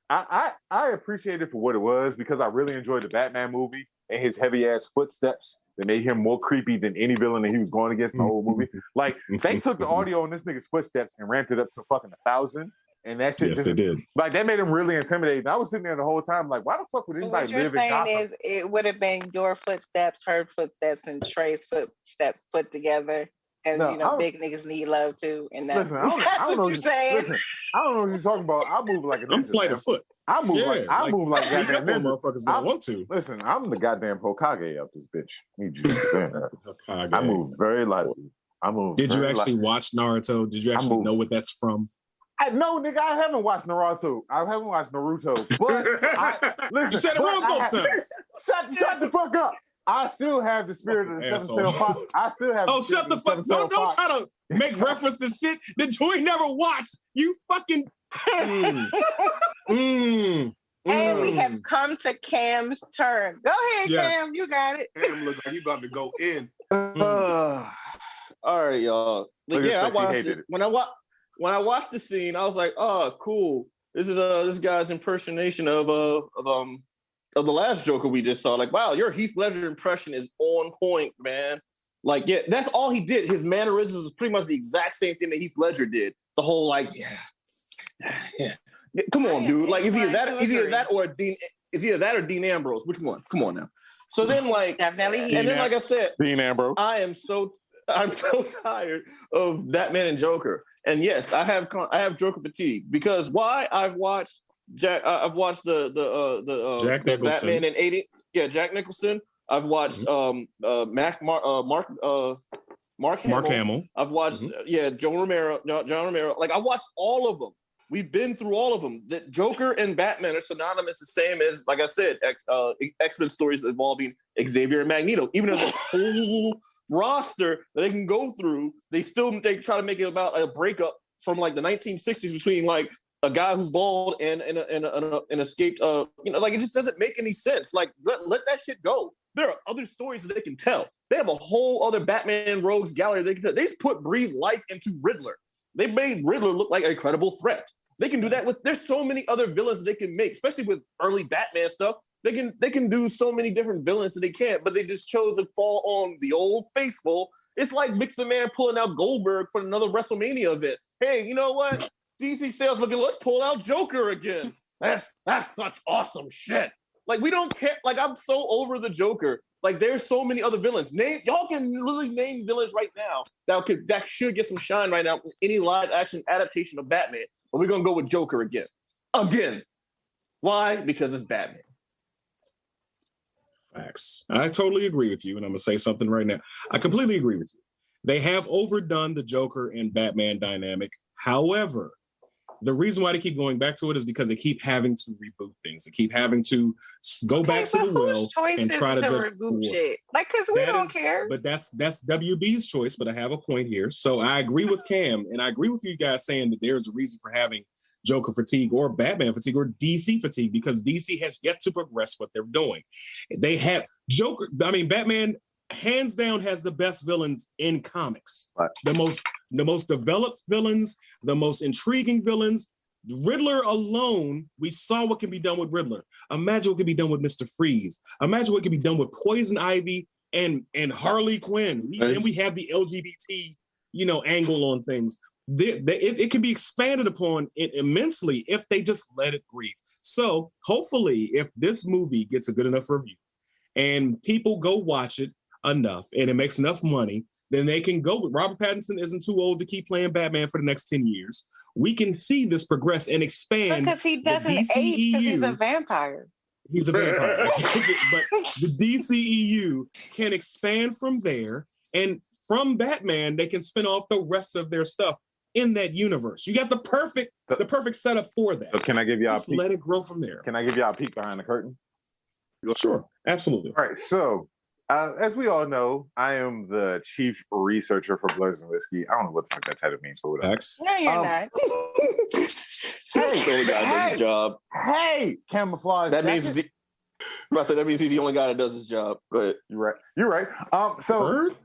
I appreciate it for what it was because I really enjoyed the Batman movie and his heavy ass footsteps that made him more creepy than any villain that he was going against in the whole movie. Like, they took the audio on this nigga's footsteps and ramped it up to fucking 1,000. And that shit, yes, they did. Like, that made him really intimidating. I was sitting there the whole time, like, why the fuck would anybody live in Gotham? What you're saying is, it would have been your footsteps, her footsteps, and Trey's footsteps put together. And big niggas need love too. And that's what you're saying. Listen, I don't know what you're talking about. I move like a ninja. I'm flight of foot. I move like goddamn ninja. Motherfuckers don't want to. Listen, I'm the goddamn Hokage of this bitch. Need you to understand that. I move very lightly. Did you actually watch Naruto? Did you actually know what that's from? No, nigga, I haven't watched Naruto. I haven't watched Naruto. But listen, you said it wrong both times. Shut the fuck up. I still have the spirit of the seven-tailed fox. I still have. Oh, shut the fuck! Don't try to make reference to shit that you ain't never watched. You fucking. And we have come to Cam's turn. Go ahead, yes. Cam. You got it. Cam look like he about to go in. All right, y'all. Like, yeah, I watched it. When I watched the scene, I was like, "Oh, cool! This is this guy's impersonation of the last Joker we just saw." Like, wow, your Heath Ledger impression is on point, man. Like, yeah, that's all he did. His mannerisms was pretty much the exact same thing that Heath Ledger did. The whole, like, yeah, Come on, dude. Like, it's either that or Dean Ambrose. Which one? Come on now. So then, like, Definitely. and then, like I said, Dean Ambrose. I'm so tired of Batman and Joker. And yes, I have Joker fatigue because why? I've watched the Jack Nicholson. Batman in 80. Yeah, Jack Nicholson. I've watched Mark Hamill. I've watched John Romero. Like, I watched all of them. We've been through all of them. That Joker and Batman are synonymous, the same as, like I said, X-Men stories involving Xavier and Magneto. Even as a whole roster that they can go through, they try to make it about a breakup from like the 1960s between like a guy who's bald and an escaped. Like, it just doesn't make any sense. Like, let that shit go. There are other stories that they can tell. They have a whole other Batman rogues gallery they can tell. They just breathe life into Riddler. They made Riddler look like a credible threat. They can do that there's so many other villains they can make, especially with early Batman stuff. They can do so many different villains that they can't, but they just chose to fall on the old faithful. It's like Mix the Man pulling out Goldberg for another WrestleMania event. Hey, you know what? DC sales looking, let's pull out Joker again. That's such awesome shit. Like, we don't care. Like, I'm so over the Joker. Like, there's so many other villains. Y'all can literally name villains right now that should get some shine right now in any live action adaptation of Batman. But we're gonna go with Joker again. Again. Why? Because it's Batman. Facts. I totally agree with you, and I'm gonna say something right now. I completely agree with you. They have overdone the Joker and Batman dynamic. However, the reason why they keep going back to it is because they keep having to reboot things. They keep having to go back to the well and try to reboot shit. Like, because we don't care. But that's WB's choice. But I have a point here. So I agree with Cam, and I agree with you guys saying that there's a reason for having Joker fatigue or Batman fatigue or DC fatigue, because DC has yet to progress what they're doing. They have Batman hands down has the best villains in comics. Right. The most developed villains, the most intriguing villains. Riddler alone, we saw what can be done with Riddler. Imagine what can be done with Mr. Freeze. Imagine what can be done with Poison Ivy and Harley Quinn. And we have the LGBT, angle on things. It can be expanded upon immensely if they just let it breathe. So hopefully, if this movie gets a good enough review and people go watch it enough and it makes enough money, then they can go with Robert Pattinson isn't too old to keep playing Batman for the next 10 years. We can see this progress and expand. Because he doesn't age because he's a vampire. He's a vampire. But the DCEU can expand from there, and from Batman, they can spin off the rest of their stuff in that universe. You got the perfect setup for that. So can I give y'all just let it grow from there? Can I give y'all a peek behind the curtain? Sure, absolutely. All right, so as we all know, I am the chief researcher for Blerds and Whiskey. I don't know what the fuck that title means, but whatever. No, you're not. The only guy that does his job. Hey, camouflage. That means he's the only guy that does his job. Go ahead. You're right. Word?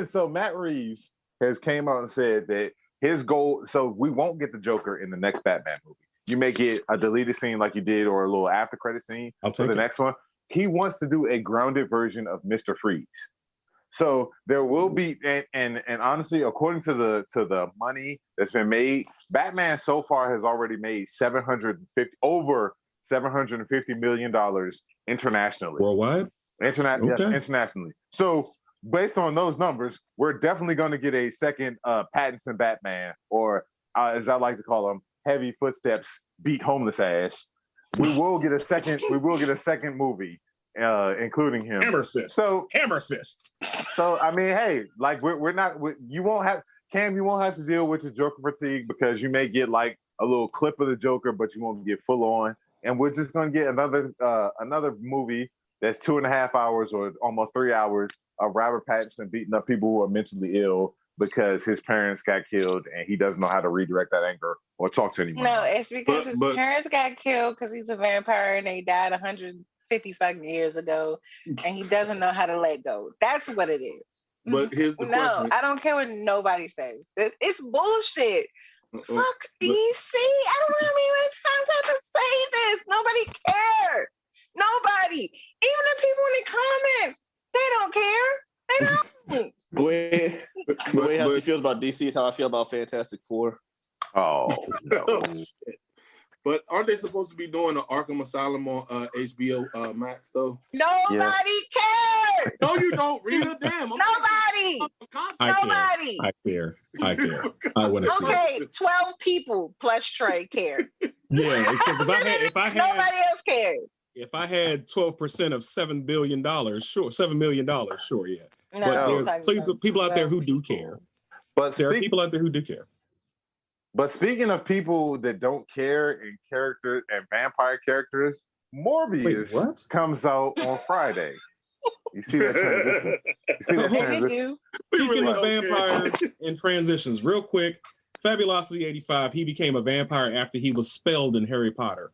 So Matt Reeves has came out and said that his goal. So we won't get the Joker in the next Batman movie. You make it a deleted scene like you did, or a little after credit scene for the next one. He wants to do a grounded version of Mr. Freeze. So there will be, and honestly, according to the money that's been made, Batman so far has already made over $750 million internationally. Worldwide? Yes, internationally. So based on those numbers, we're definitely going to get a second Pattinson Batman, or as I like to call him, heavy footsteps beat homeless ass. We will get a second movie, including him. Hammer Fist. So I mean, hey, like we're not. You won't have Cam. You won't have to deal with the Joker fatigue, because you may get like a little clip of the Joker, but you won't get full on. And we're just gonna get another movie that's 2.5 hours or almost 3 hours of Robert Pattinson beating up people who are mentally ill because his parents got killed and he doesn't know how to redirect that anger or talk to anyone. No, it's because his parents got killed because he's a vampire and they died 150 fucking years ago, and he doesn't know how to let go. That's what it is. But here's the question. No, I don't care what nobody says. It's bullshit. Fuck DC. I don't know how many times I have to say this. Nobody cares. Nobody. Even the people in the comments, they don't care. They don't. The way how she feels about DC is how I feel about Fantastic Four. Oh no. But aren't they supposed to be doing the Arkham Asylum on HBO Max though? Nobody cares. No, you don't. Read a damn. Nobody. Nobody. I care. I want to see it. Okay, 12 people plus Trey care. Yeah, because if I had nobody else cares. If I had 12% of $7 billion, sure, $7 million, sure, yeah. No, but there's people out there who do care. But there are people out there who do care. But speaking of people that don't care in character and vampire characters, Morbius comes out on Friday. You see that transition? You see that transition? Speaking of vampires and transitions, real quick, Fabulosity 85, he became a vampire after he was spelled in Harry Potter.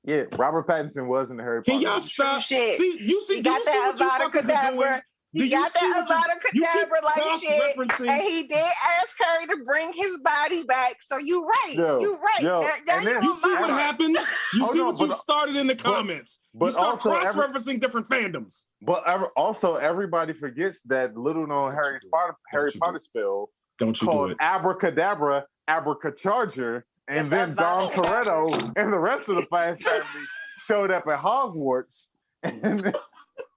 Yeah, Robert Pattinson was in the Harry Potter. Can y'all stop? Shit. See, you see got that Avada Kedavra. He got that Avada Kedavra like shit, and he did ask Harry to bring his body back. So you right, you right. You see what happens? You see what you started in the comments. But you start also cross-referencing different fandoms. But also, everybody forgets that little-known Harry Potter spell called Abracadabra, Abracacharger, and then Dom Toretto and the rest of the Fast family showed up at Hogwarts. And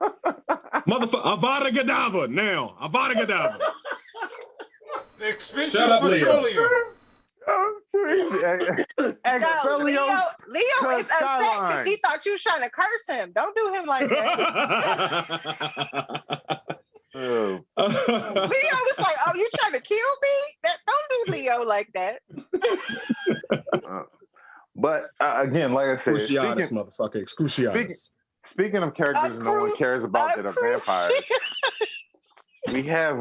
Motherfucker, Avada Kedavra now. Avada Kedavra. Expensive petroleum. Oh, sweet. Leo is upset because he thought you was trying to curse him. Don't do him like that. Leo was like, "Oh, you trying to kill me? Don't do Leo like that." But again, like I said, Excruciatus, motherfucker, excruciatus. Speaking of characters no one cares about that are vampires, we have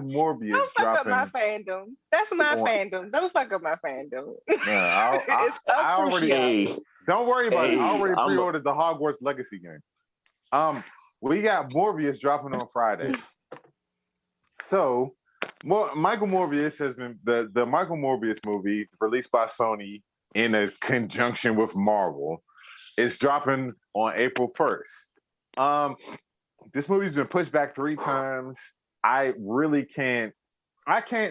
Morbius. Don't fuck dropping. up my fandom. That's my fandom. Don't fuck up my fandom. Yeah, I already. Don't worry about it. I already pre-ordered the Hogwarts Legacy game. We got Morbius dropping on Friday. So, Michael Morbius has been the Michael Morbius movie released by Sony in a conjunction with Marvel. It's dropping on April 1st. This movie's been pushed back 3 times. I can't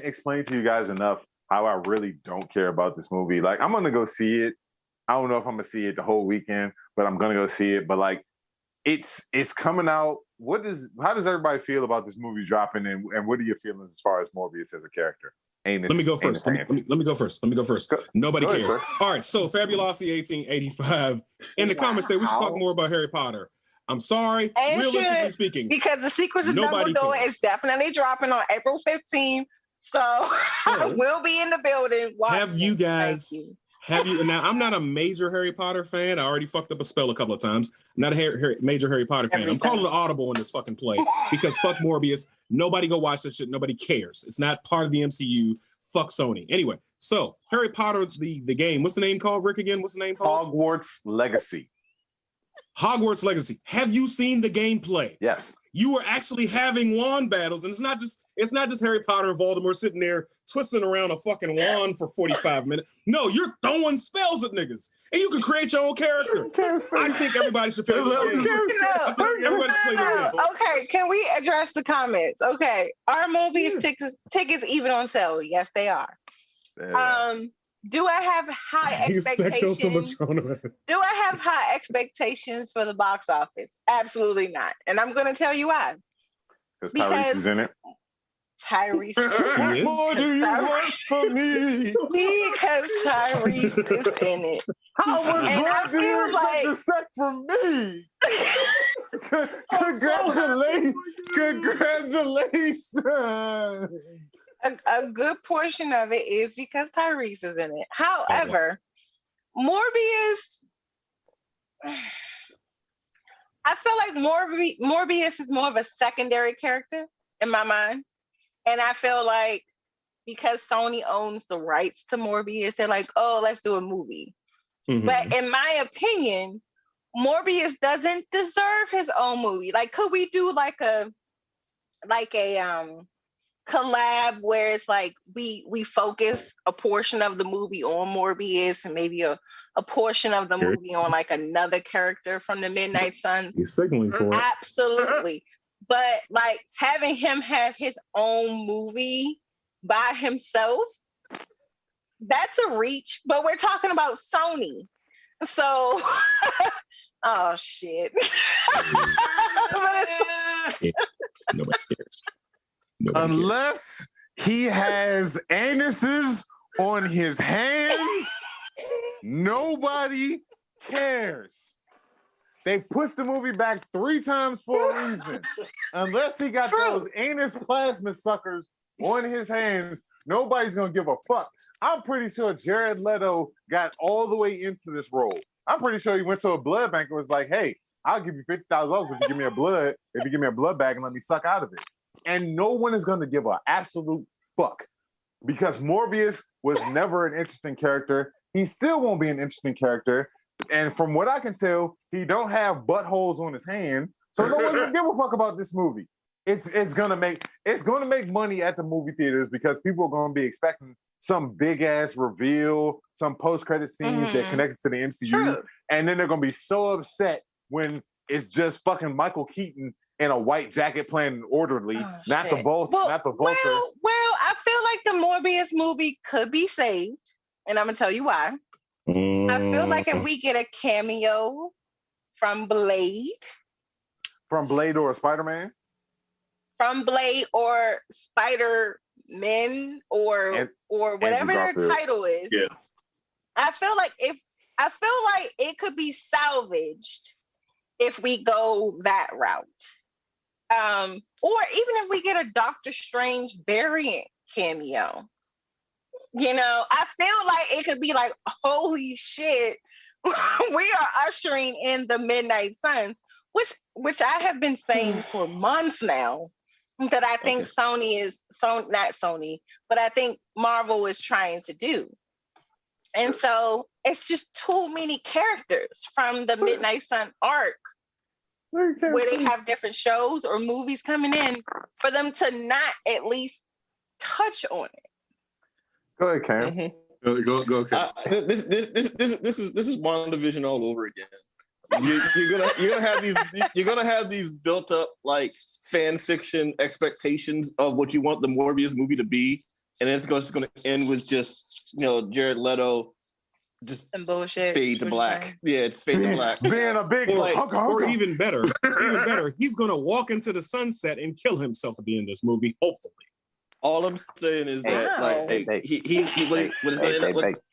explain to you guys enough how I really don't care about this movie. Like, I'm gonna go see it. I don't know if I'm gonna see it the whole weekend, but I'm gonna go see it. But like, it's coming out. How does everybody feel about this movie dropping, and what are your feelings as far as Morbius as a character? Let me go first. Let me go first. Nobody cares. All right, so Fabulosity 1885 in the comments say we should talk more about Harry Potter. I'm sorry, realistically speaking, because the Secrets of Dumbledore is definitely dropping on April 15th. So we'll be in the building. Have you guys? Now, I'm not a major Harry Potter fan. I already fucked up a spell a couple of times. I'm not a major Harry Potter fan. I'm calling an audible in this fucking play because fuck Morbius. Nobody go watch this shit. Nobody cares. It's not part of the MCU. Fuck Sony. Anyway, so Harry Potter's the game. What's the name called, Rick, again? What's the name called? Hogwarts Legacy. Hogwarts Legacy. Have you seen the gameplay? Yes. You are actually having wand battles, and it's not just Harry Potter and Voldemort sitting there twisting around a fucking wand for 45 minutes. No, you're throwing spells at niggas, and you can create your own character. I think everybody should play this game. Everybody should play this game. Okay, can we address the comments? Okay, are Morbius tickets even on sale? Yes, they are. Yeah. Do I have high expectations? Do I have high expectations for the box office? Absolutely not. And I'm going to tell you why. Because Tyrese is in it. Tyrese. What more do you want from me? Because Tyrese is in it. How much more do you expect from me? Congratulations. Congratulations. A good portion of it is because Tyrese is in it. However, Morbius, I feel like Morbius is more of a secondary character in my mind. And I feel like because Sony owns the rights to Morbius, they're like, oh, let's do a movie. Mm-hmm. But in my opinion, Morbius doesn't deserve his own movie. Like, could we do like a collab where it's like we focus a portion of the movie on Morbius and maybe a portion of the movie on like another character from the Midnight Suns? You're signaling for it. Absolutely. But like having him have his own movie by himself, that's a reach, but we're talking about Sony. So, oh shit. Yeah, nobody cares. Nobody cares. Unless he has anuses on his hands, nobody cares. They pushed the movie back 3 times for a reason. Unless he got those anus plasma suckers on his hands, nobody's gonna give a fuck. I'm pretty sure Jared Leto got all the way into this role. I'm pretty sure he went to a blood bank and was like, "Hey, I'll give you $50,000 if you give me a blood bag and let me suck out of it." And no one is gonna give an absolute fuck because Morbius was never an interesting character. He still won't be an interesting character. And from what I can tell, he don't have buttholes on his hand, so no one's gonna give a fuck about this movie. It's gonna make money at the movie theaters because people are gonna be expecting some big ass reveal, some post credit scenes that connected to the MCU, and then they're gonna be so upset when it's just fucking Michael Keaton in a white jacket playing an orderly, not the Vulture. Well, I feel like the Morbius movie could be saved, and I'm gonna tell you why. I feel like if we get a cameo from Blade or Spider-Man, from Blade or Spider-Man or whatever their title is, I feel like it could be salvaged if we go that route. Or even if we get a Doctor Strange variant cameo. You know, I feel like it could be like, holy shit, we are ushering in the Midnight Suns, which I have been saying for months now that I think but I think Marvel is trying to do. And so it's just too many characters from the Midnight Sun arc where they have different shows or movies coming in for them to not at least touch on it. Go ahead, Cam. Go, Cam. This is WandaVision all over again. You're gonna have these built up like fan fiction expectations of what you want the Morbius movie to be, and it's just gonna end with just Jared Leto just some bullshit fade to black. Yeah, it's fade to black. Being a big or even better, he's gonna walk into the sunset and kill himself at the end of this movie, hopefully. All I'm saying is that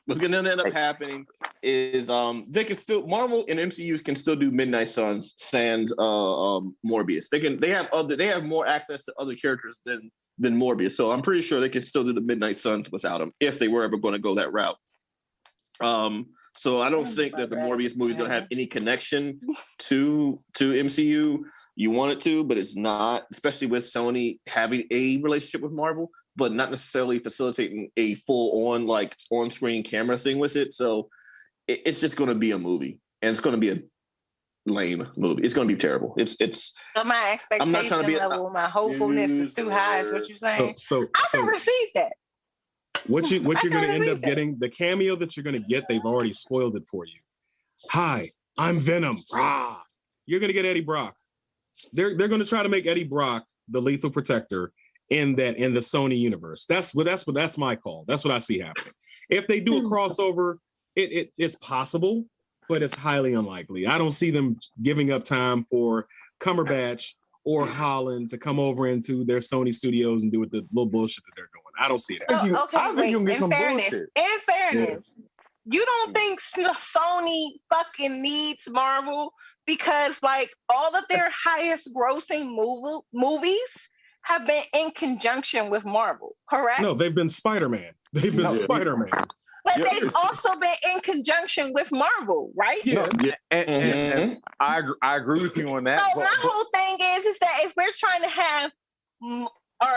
what's going to end up happening is they can still Marvel and MCUs can still do Midnight Suns sans Morbius. They have more access to other characters than Morbius. So I'm pretty sure they can still do the Midnight Suns without him if they were ever going to go that route. So I don't think that the Morbius movie is going to have any connection to MCU. You want it to, but it's not, especially with Sony having a relationship with Marvel, but not necessarily facilitating a full-on, like, on-screen camera thing with it. So it's just going to be a movie, and it's going to be a lame movie. It's going to be terrible. It's. So my expectation level, my hopefulness is too high. Is what you're saying? So I can receive that. What you're going to end up getting, the cameo that you're going to get, they've already spoiled it for you. Hi, I'm Venom. Rah. You're going to get Eddie Brock. They're going to try to make Eddie Brock the lethal protector in the Sony universe. That's my call. That's what I see happening. If they do a crossover, it's possible, but it's highly unlikely. I don't see them giving up time for Cumberbatch or Holland to come over into their Sony studios and do with the little bullshit that they're doing. I don't see that. In fairness, you don't think Sony fucking needs Marvel? Because like all of their highest grossing movies have been in conjunction with Marvel, correct? No, they've been Spider-Man. Spider-Man. But they've also been in conjunction with Marvel, right? Yeah. And I agree with you on that. So my whole thing is that if we're trying to have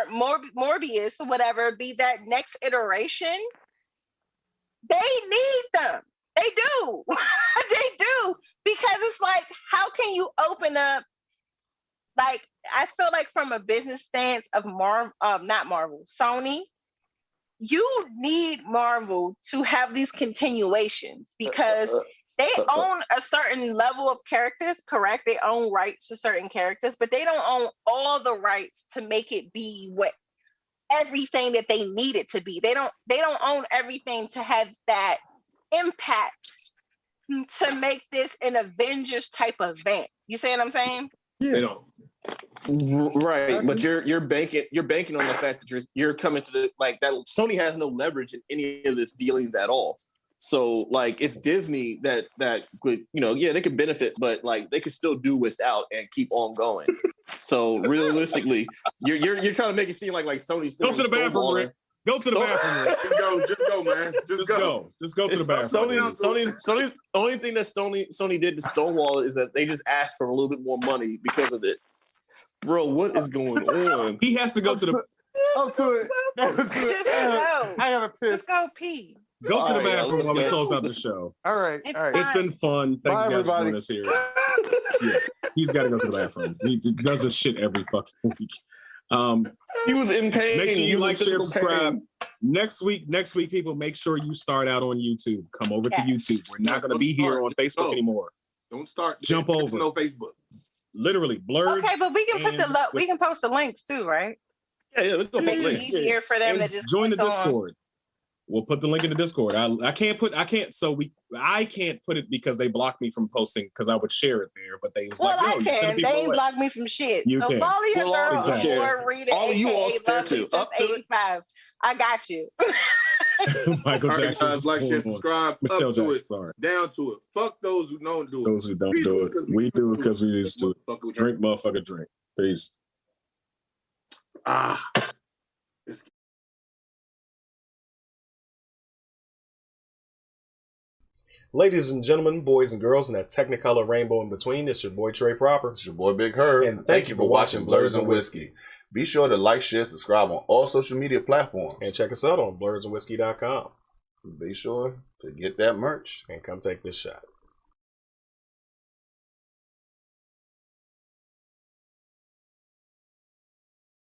Morbius or whatever be that next iteration, they need them. They do. They do. Because it's like, how can you open up? Like, I feel like from a business stance of Sony, you need Marvel to have these continuations because they own a certain level of characters, correct? They own rights to certain characters, but they don't own all the rights to make it be what everything that they need it to be. They don't own everything to have that impact to make this an Avengers type event. You see what I'm saying? Yeah. They don't. Right, but you're banking on the fact that you're coming to the like that. Sony has no leverage in any of this dealings at all. So like it's Disney that could, you know, yeah, they could benefit, but like they could still do without and keep on going. So realistically, you're trying to make it seem like Sony's go to the bathroom, Rick. Go to the bathroom. Just go, man. Just go. Just go to the bathroom. Sony's only thing that Sony did to Stonewall is that they just asked for a little bit more money because of it. Bro, what is going on? He has to go to the. Up to it. Just go. I gotta piss. Just go pee. Go to the bathroom while we close out the show. All right. It's been fun. Thank you guys for joining us here. Yeah, he's got to go to the bathroom. He does this shit every fucking week. He was in pain. Make sure you like, share, subscribe. Next week, people, make sure you start out on YouTube. Come over to YouTube. We're not going to be here on Facebook anymore. Don't start. Jump over. No Facebook. Literally, Blerds. Okay, but we can we can post the links too, right? Yeah, let's go Make post it links. easier for them to just join the click Discord. We'll put the link in the Discord. I can't put it because they blocked me from posting because I would share it there, but they was like, no, you send people They ain't away. blocked me from shit. You so can. follow your girl exactly. or read it. All of you all there too. Up to 85. I got you. Michael Jackson. Guys, like, share, subscribe. Michelle up to Jackson, it. sorry. Down to it. Fuck those who don't do it. Those who don't do it. We do it because we used to. Drink, motherfucker, drink. Peace. Ladies and gentlemen, boys and girls, and that technicolor rainbow in between, it's your boy Trey Proper. It's your boy Big Herb. And thank you for watching Blerds and Whiskey. Be sure to like, share, subscribe on all social media platforms. And check us out on blerdsandwhiskey.com. Be sure to get that merch. And come take this shot.